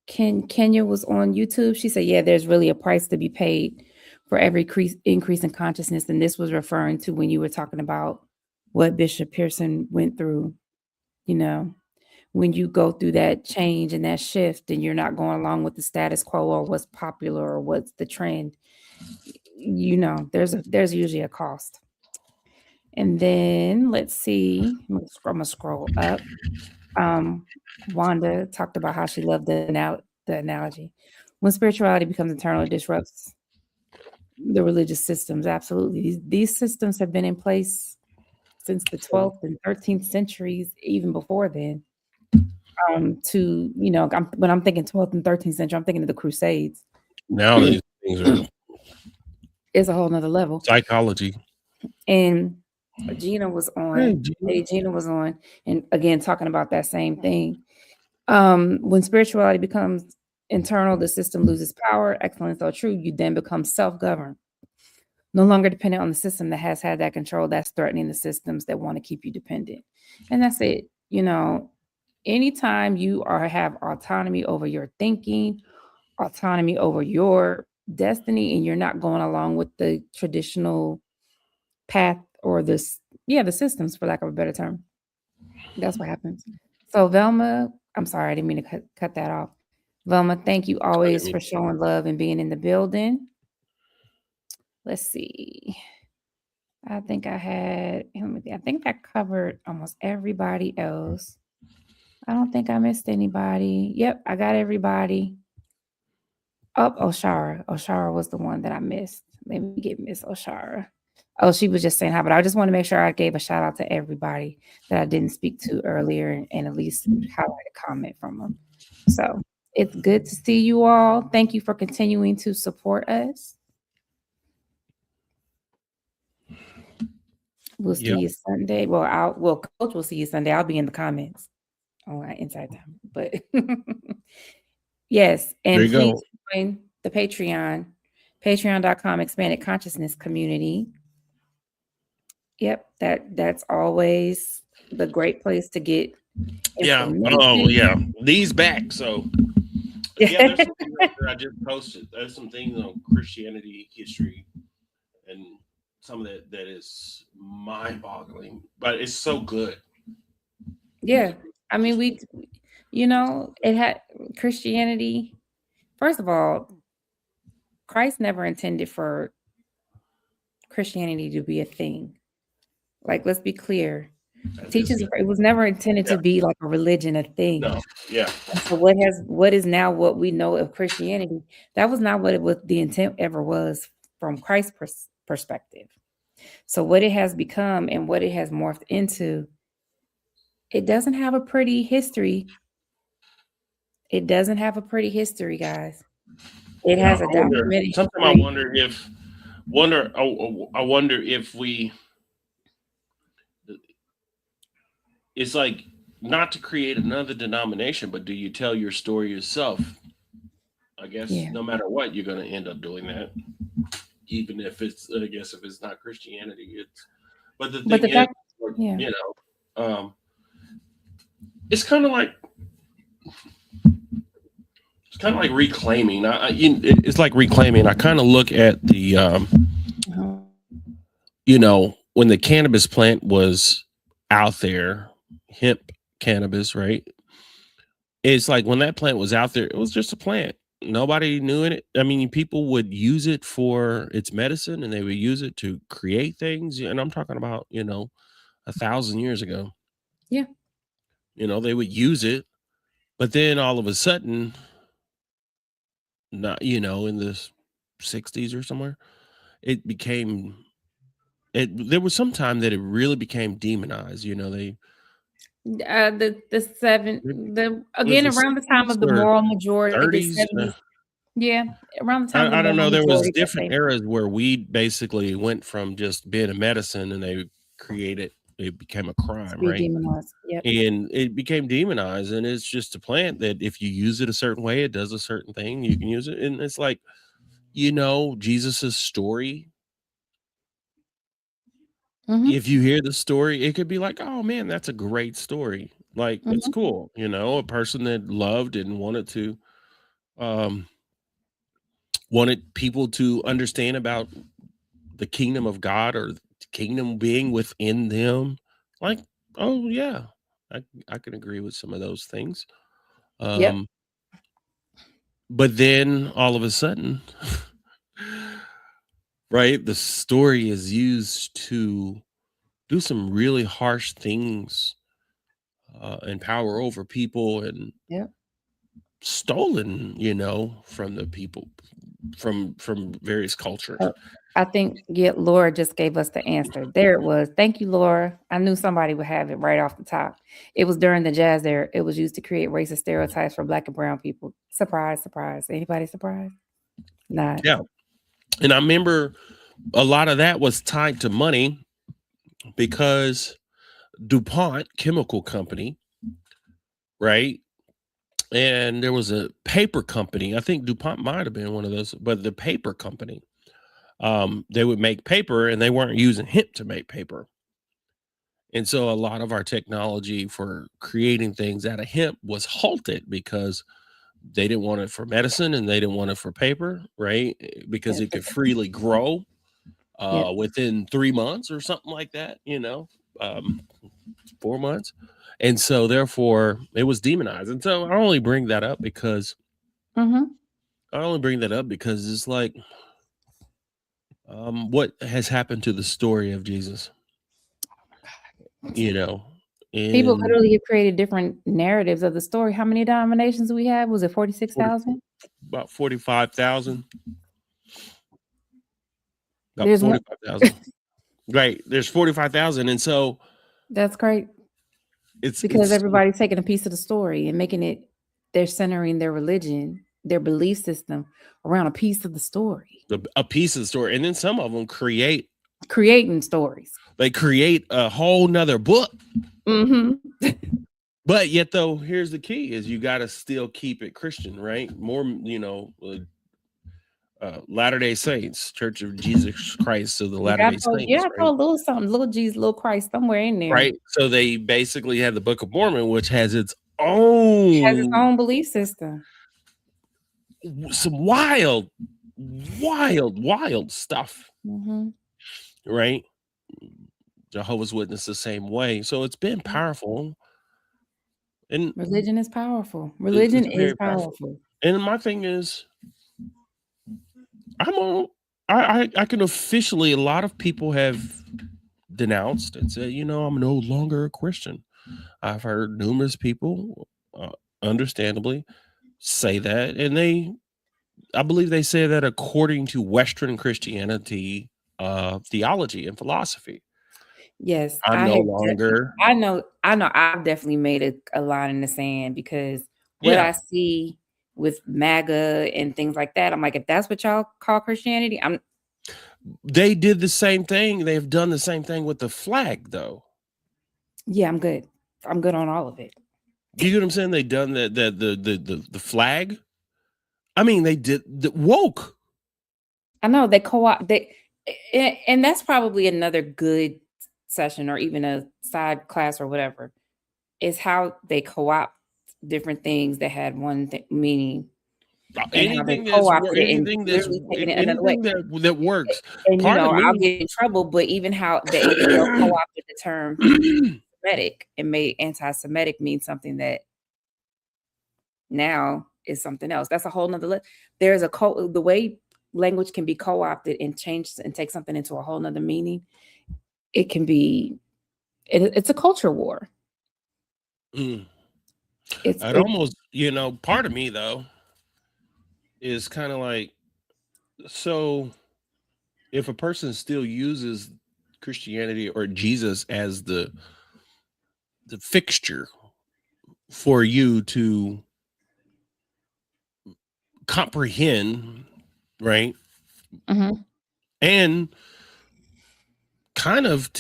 Kenya was on YouTube. She said, yeah, there's really a price to be paid for every increase in consciousness. And this was referring to when you were talking about what Bishop Pearson went through, when you go through that change and that shift and you're not going along with the status quo or what's popular or what's the trend, there's usually a cost. And then let's see, I'm gonna scroll up. Um, Wanda talked about how she loved the analogy. When spirituality becomes eternal, it disrupts the religious systems. Absolutely. These systems have been in place since the 12th and 13th centuries, even before then. To, when I'm thinking 12th and 13th century, I'm thinking of the Crusades. Now these things are It's a whole nother level. psychology. And Gina was Hey, on. Gina. Hey, Gina was on, and again talking about that same thing. When spirituality becomes internal, the system loses power. Excellent, so true. You then become self-governed, no longer dependent on the system that has had that control. That's threatening the systems that want to keep you dependent, and that's it. Anytime you have autonomy over your thinking, autonomy over your destiny, and you're not going along with the traditional path or the systems, for lack of a better term. That's what happens. So Velma, I'm sorry, I didn't mean to cut that off. Velma, thank you I didn't always mean for showing love and being in the building. Let's see. I think I think that covered almost everybody else. I don't think I missed anybody. Yep, I got everybody. Oh, Oshara. Oshara was the one that I missed. Let me get Miss Oshara. Oh, she was just saying hi, but I just want to make sure I gave a shout out to everybody that I didn't speak to earlier and at least highlight a comment from them. So it's good to see you all. Thank you for continuing to support us. We'll Yeah. see you Sunday. Coach will see you Sunday. I'll be in the comments on Inside Time. But yes, There and you please go. join the patreon.com expanded consciousness community. Yep, that's always the great place to get Yeah. Oh, yeah. information. These back. So, yeah, there's some things out there I just posted. There's some things on Christianity history and some of that is mind-boggling, but it's so good. Yeah. I mean, it had Christianity. First of all, Christ never intended for Christianity to be a thing. Like, let's be clear. It was never intended Yeah. to be like a religion, a thing. No. Yeah. And so what is now what we know of Christianity, that was not what it was the intent ever was from Christ's perspective. So what it has become and what it has morphed into, it doesn't have a pretty history. It doesn't have a pretty history, guys. It Yeah. has a documented Sometimes I history. wonder if we, it's like not to create another denomination, but do you tell your story yourself? I guess Yeah. no matter what, you're going to end up doing that, even if if it's not Christianity. But the But thing the is, fact, yeah. it's kind of like reclaiming. It's like reclaiming. I kind of look at the Uh-huh. when the cannabis plant was out there, hemp cannabis, right? It's like when that plant was out there, it was just a plant. Nobody knew it. I mean, people would use it for its medicine and they would use it to create things. And I'm talking about, 1,000 years ago. Yeah. They would use it, but then all of a sudden, not, in the 60s or somewhere, it became there was some time that it really became demonized. They The seven the was again the around the time 60s of the or moral majority, the 30s. 70s. Yeah, around the time of the I don't moral know. There was majority that different they eras where weed basically went from just being a medicine and they created it became a crime, be right? demonized. Yep. And it became demonized, and it's just a plant that if you use it a certain way, it does a certain thing. You can use it, and it's like Jesus's story. Mm-hmm. If you hear the story, it could be like, oh man, that's a great story. Like it's Mm-hmm. cool, a person that loved and um wanted people to understand about the kingdom of God or the kingdom being within them. Like, oh yeah, I can agree with some of those things. Yep. But then all of a sudden, right? The story is used to do some really harsh things and power over people and Yep. stolen, from the people from various cultures. Uh, I think Laura just gave us the answer. There it was. Thank you, Laura. I knew somebody would have it right off the top. It was during the jazz era. It was used to create racist stereotypes for Black and brown people. Surprise, surprise. Anybody surprised? Not. Yeah. And I remember a lot of that was tied to money because DuPont Chemical Company, right? And there was a paper company. I think DuPont might have been one of those, but the paper company, they would make paper and they weren't using hemp to make paper. And so a lot of our technology for creating things out of hemp was halted because they didn't want it for medicine and they didn't want it for paper, right? Because Yep. it could freely grow Yep. within 3 months or something like that, 4 months. And so therefore it was demonized. And so I only bring that up because Mm-hmm. it's like, what has happened to the story of Jesus, you know, People in literally have created different narratives of the story. How many denominations do we have? Was it 40, 46,000? about 45,000, about There's one. 45,000. Right. There's 45,000. And so That's great. Because it's everybody's taking a piece of the story and making it, they're centering their religion, their belief system around a piece of the story, a piece of the story. And then some of them creating stories. they create a whole nother book. Mm-hmm. But yet, though, here's the key: is you got to still keep it Christian, right? More, Latter-day Saints, Church of Jesus Christ of the Latter-day Saints, I right? told little something, little Jesus, little Christ, somewhere in there. Right. So they basically have the Book of Mormon, which has its It has its own own belief system. some wild, wild stuff, Mm-hmm. right? Jehovah's Witness the same way. So it's been powerful. And Religion is powerful. it's Religion is very powerful. powerful. And my thing is, I can officially, a lot of people have denounced and said, I'm no longer a Christian. I've heard numerous people, understandably, say that. And I believe they say that according to Western Christianity, theology and philosophy. Yes, I'm I no have. longer, I know. I've definitely made a line in the sand because what yeah, I see with MAGA and things like that, I'm like, if that's what y'all call Christianity, they did the same thing. They've done the same thing with the flag, though. yeah, I'm good. I'm good on all of it. You get what I'm saying? They done the flag. I mean, they did the woke. I know they co-op they, and that's probably another good session or even a side class or whatever. Is how they co-opt different things that had one meaning and how they co-opted it and literally taking it another way. Anything that works. And Part of I'll me, get in trouble, but even how the ADL co-opted the term Semitic and made anti-Semitic mean something that now is something else. That's a whole nother. There's the way language can be co-opted and changed and take something into a whole nother meaning. It can be. It's a culture war. I'd It's almost, part of me though is kind of like, so if a person still uses Christianity or Jesus as the fixture for you to comprehend, right? Mhm. And kind of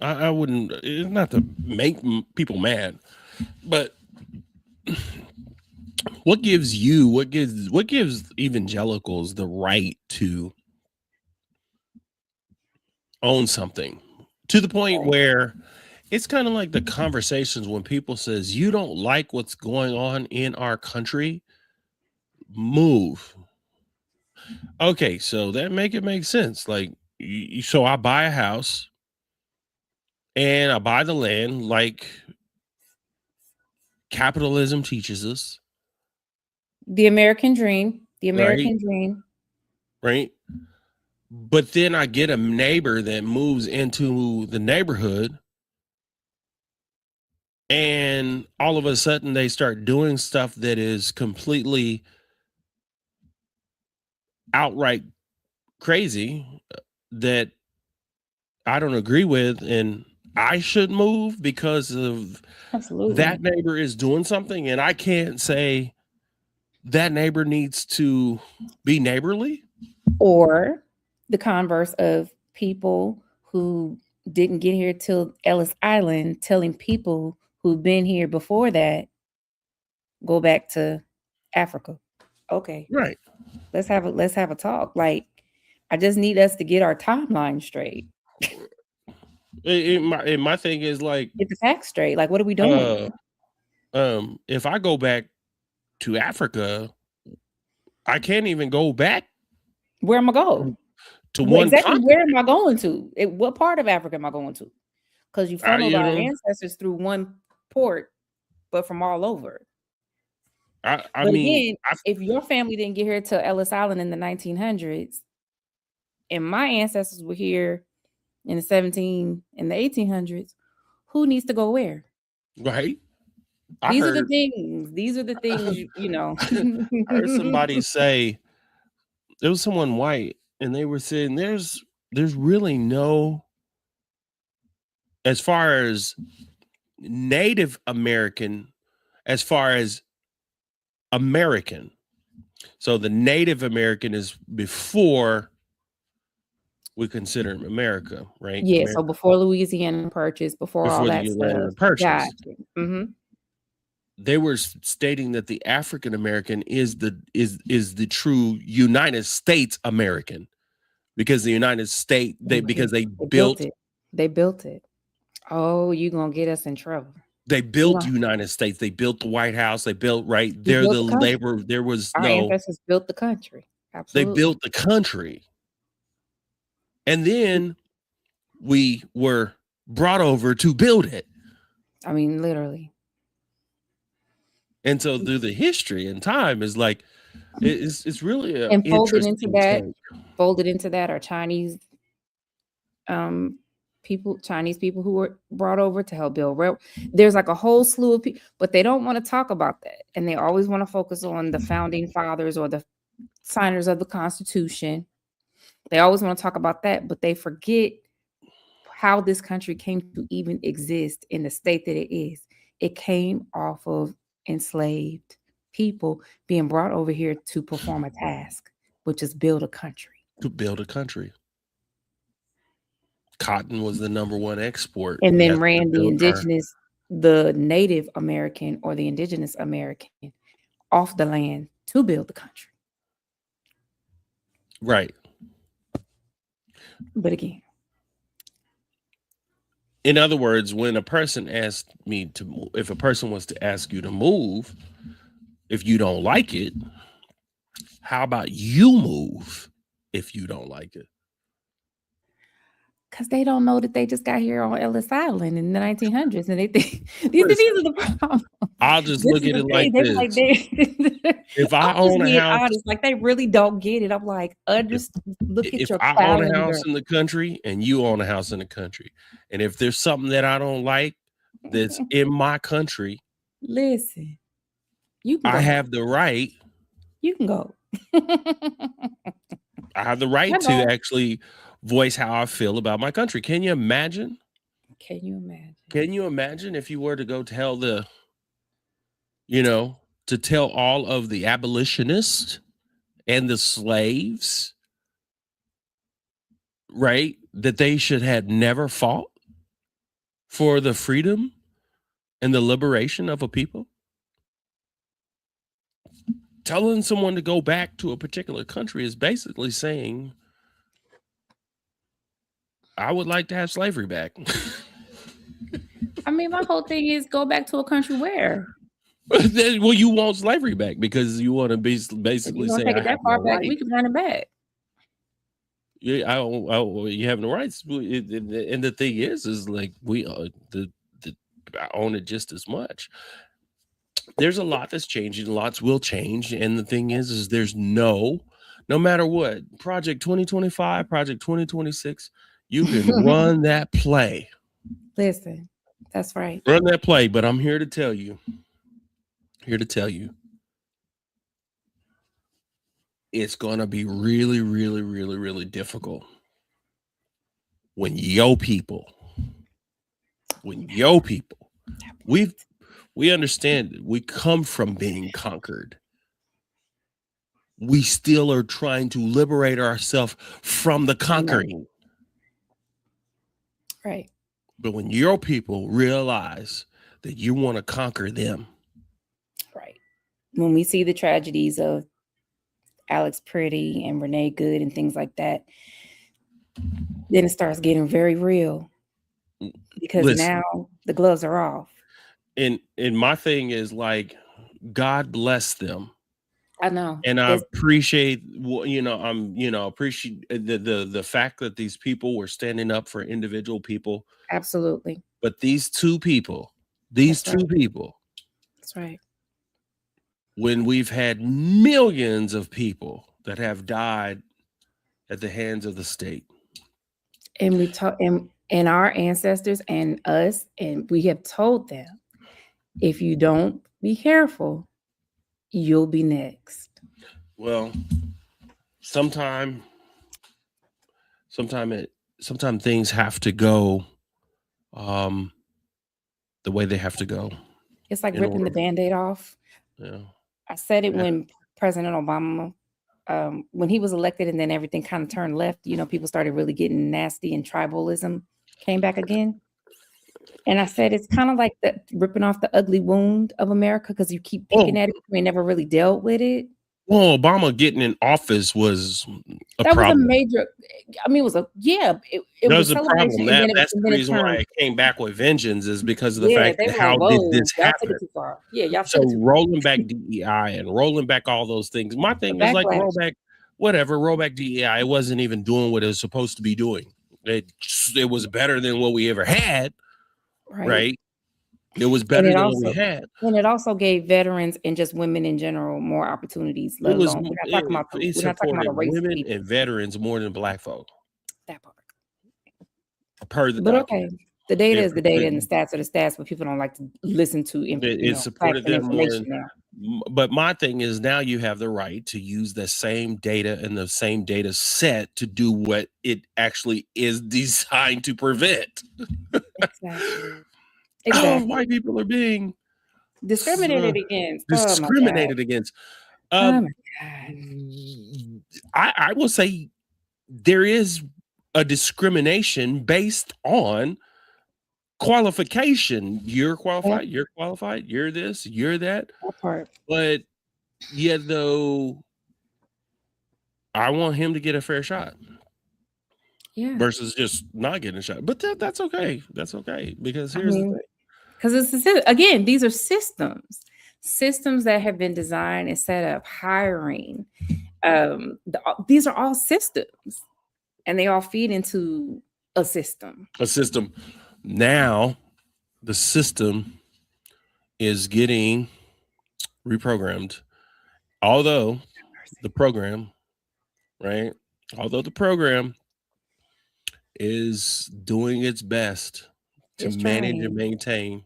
I wouldn't, it's not to make people mad, but what gives evangelicals the right to own something to the point where it's kind of like the conversations when people says you don't like what's going on in our country, move. Okay, so that make sense. Like, so I buy a house and I buy the land like capitalism teaches us. The American dream. The right? American dream. Right. But then I get a neighbor that moves into the neighborhood, and all of a sudden they start doing stuff that is completely outright crazy, that I don't agree with, and I should move because of that Absolutely. neighbor is doing something, and I can't say that neighbor needs to be neighborly. Or the converse of people who didn't get here till Ellis Island telling people who've been here before that, go back to Africa. Okay, Right. let's have a talk. Like, I just need us to get our timeline straight. My thing is like, Get the facts straight. Like, what are we doing? uh, if I go back to Africa, I can't even go back Where am I going? to one Exactly, where continent. am I going to? What part of Africa am I going to? Because you I, funneled you our know, ancestors through one port, but from all over. I But mean, again, if your family didn't get here till Ellis Island in the 1900s, and my ancestors were here in the 1800s, who needs to go where? right? I These are the heard, things. These are the things, I heard somebody say, there was someone white, and they were saying there's really no, as far as Native American, as far as American. So the Native American is before we consider America, right? Yeah, so before Louisiana Purchase, before all Before the that Atlanta stuff. Purchase. Gotcha. Mhm. They were stating that the African American is the true United States American, because the United States, because they They built built it. They built it. Oh, you gonna get us in trouble. they You built gonna United States. They built the White House. They built, right. We They're built the the country. labor. There was Our no. ancestors built the country. They Absolutely. built the country, and then we were brought over to build it. I mean, literally. And so through the history and time is like, it's really an And interesting take. folded into that are Chinese people who were brought over to help build rail. There's like a whole slew of people, but they don't want to talk about that. And they always want to focus on the founding fathers or the signers of the Constitution. They always want to talk about that, but they forget how this country came to even exist in the state that it is. It came off of enslaved people being brought over here to perform a task, which is build a country. To build a country. Cotton was the number one export. And then That's what ran built the Native American or the Indigenous American off the land to build the country. right. But again, In other words, when a person asked me to move, if a person was to ask you to move, if you don't like it, how about you move if you don't like it? because they don't know that they just got here on Ellis Island in the 1900s, and they think these are the problems. I'll just This look is at the it thing. like They be this. like, If I I'm just own a being house, honest. Like, they really don't get it. I'm like, look at if your I own a house calendar. in the country and you own a house in the country, and if there's something that I don't like that's in my country, Listen, you can I go. have the right. You can go. I have the right to actually voice how I feel about my country. Can you imagine? Can you imagine? Can you imagine if you were to go tell to tell all of the abolitionists and the slaves, right, that they should have never fought for the freedom and the liberation of a people? Telling someone to go back to a particular country is basically saying, I would like to have slavery back. I mean, my whole thing is go back to a country where. Well, you want slavery back because you want to If basically you want say to take I it that have far no back, right. we can run it back. Yeah, you have no rights. And the thing is like I own it just as much. there's a lot that's changing, lots will change. And the thing is there's no matter what, Project 2025, Project 2026, you can run that play. Listen, that's right. Run that play, but I'm here to tell you, it's gonna be really, really, really, really difficult when people, we understand we come from being conquered. We still are trying to liberate ourselves from the conquering. Right. But when your people realize that you want to conquer them. Right. When we see the tragedies of Alex Pretty and Renee Good and things like that, then it starts getting very real. Because now the gloves are off. And my thing is, like, God bless them. I know. And I appreciate, appreciate the fact that these people were standing up for individual people. Absolutely. But these two people, That's right. When we've had millions of people that have died at the hands of the state. And we talk, and our ancestors and us, and we have told them, if you don't be careful, you'll be next. Well, sometimes things have to go the way they have to go. It's like ripping the Band-Aid off. Yeah. I said it when President Obama, when he was elected, and then everything kind of turned left, people started really getting nasty, and tribalism came back again. And I said, it's kind of like ripping off the ugly wound of America, because you keep picking at it. We never really dealt with it. Well, Obama getting in office was a problem. Was a major. I mean, it was a It was a problem. That's the reason why it came back with vengeance, is because of the fact that how did this happen? Y'all so rolling back DEI and rolling back all those things. My thing is like roll back DEI. It wasn't even doing what it was supposed to be doing. It was better than what we ever had. Right? It was better than what we had. And it also gave veterans and just women in general more opportunities. Let alone, we're not talking about women and veterans more than black folk. That part. Per the document. Okay, the data is the data, and the stats are the stats, but people don't like to listen to it supported them more than, but my thing is, now you have the right to use the same data and the same data set to do what it actually is designed to prevent. Exactly. Oh, white people are being discriminated against. Discriminated against. Oh my God. I will say there is a discrimination based on qualification. You're qualified, you're qualified, you're this, you're that. Part. But yet, though, I want him to get a fair shot. Yeah. Versus just not getting a shot. But that's okay. That's okay. Because here's the thing. Because again, these are systems that have been designed and set up, hiring. These are all systems, and they all feed into a system. Now, the system is getting reprogrammed. Although the program is doing its best to manage and maintain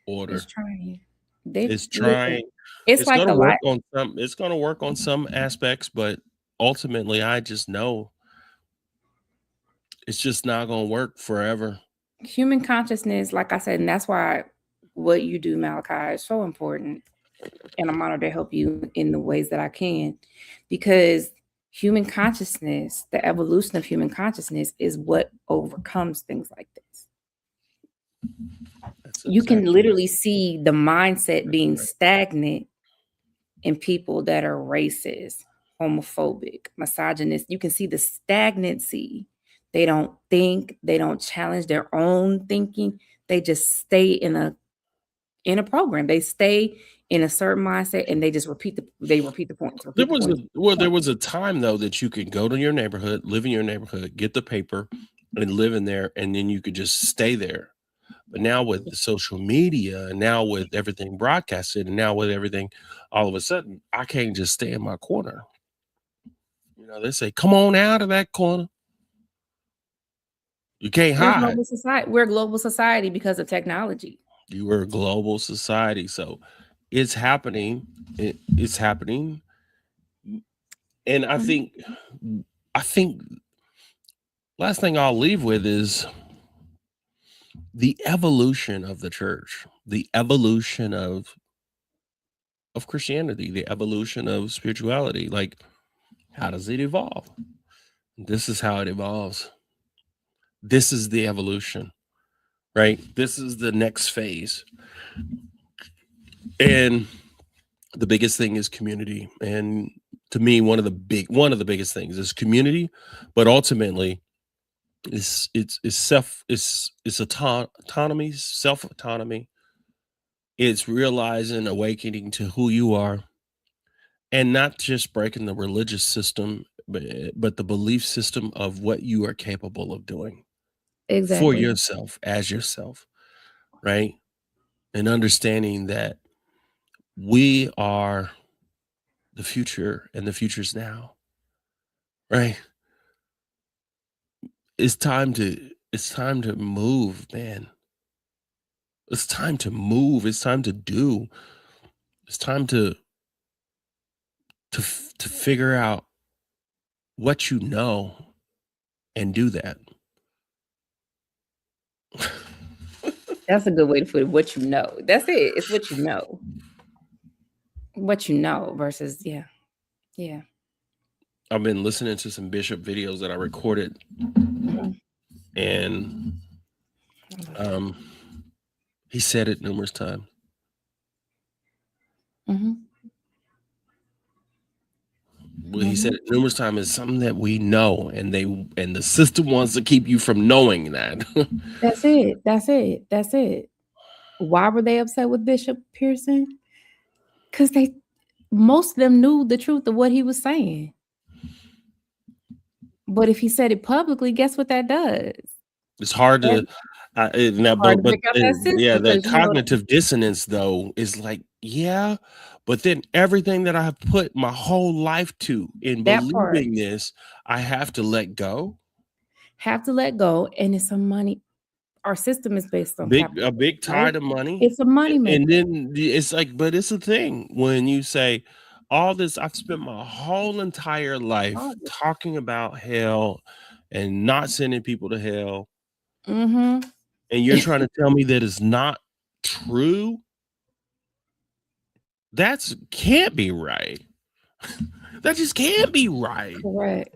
order. It's trying. It's trying. It's like going to work on some. It's going to work on some aspects, but ultimately, I just know it's just not going to work forever. Human consciousness, like I said, and that's why what you do, Malachi, is so important. And I'm honored to help you in the ways that I can, because human consciousness, the evolution of human consciousness, is what overcomes things like this. You can literally see the mindset being stagnant in people that are racist, homophobic, misogynist. You can see the stagnancy. They don't think, they don't challenge their own thinking. They just stay in a program. They stay in a certain mindset, and they just repeat the points. There was a time, though, that you could go to your neighborhood, live in your neighborhood, get the paper, and live in there, and then you could just stay there. But now with the social media, and now with everything broadcasted, and now with everything, all of a sudden, I can't just stay in my corner. You know, they say, "Come on out of that corner." You can't We're a hide. global society. We're a global society because of technology. You were a global society, so it's happening. It's happening, and I think last thing I'll leave with is the evolution of the church, the evolution of Christianity, the evolution of spirituality. Like, how does it evolve? This is how it evolves. This is the evolution, right? This is the next phase. And the biggest thing is community. And to me, one of the biggest things is community, but ultimately it's autonomy, self-autonomy. It's realizing, awakening to who you are, and not just breaking the religious system, but the belief system of what you are capable of doing for Exactly. yourself, as yourself, right? And understanding that we are the future, and the future's now, right? It's time to move, man. It's time to move. It's time to do. It's time to figure out what you know and do that. That's a good way to put it. What you know. That's it. It's what you know. What you know versus yeah. I've been listening to some Bishop videos that I recorded, Mhm. and he said it numerous times. Well, he said it numerous times. It's something that we know, and the system wants to keep you from knowing that. That's it. That's it. That's it. Why were they upset with Bishop Pearson? Because most of them knew the truth of what he was saying. But if he said it publicly, guess what that does? It's hard to now, Hard to but break out that yeah, system the because cognitive dissonance though is like, yeah, but then everything that I have put my whole life to in that part believing this, I have to let go. have to let go, and it's some money. Our system is based on capital, A big right? tide of money. It's a money And maker. then it's like, but it's a thing when you say all this, I've spent my whole entire life talking about hell and not sending people to hell. Mm-hmm. And you're trying to tell me that it's not true? That's can't be right. That just can't be right. Correct.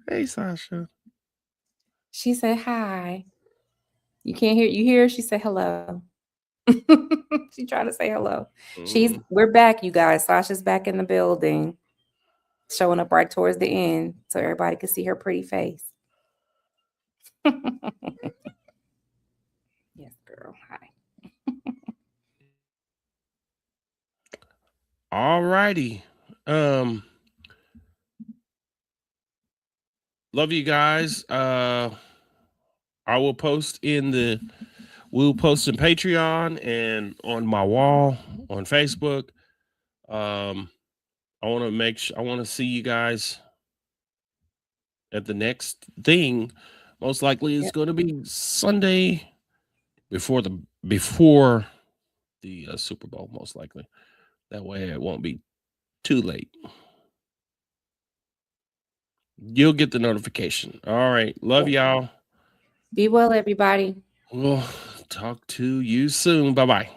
Hey, Sasha. She said hi. You can't hear. You hear her? She said hello. She tried to say hello. We're back, you guys. Sasha's back in the building, showing up right towards the end so everybody can see her pretty face. Yes, girl. Hi. All righty. Love you guys. We'll post in Patreon and on my wall on Facebook. I want to see you guys at the next thing. Most likely it's going to be Sunday before the Super Bowl, most likely. That way it won't be too late. You'll get the notification. All right. Love y'all. Be well, everybody. We'll talk to you soon. Bye-bye.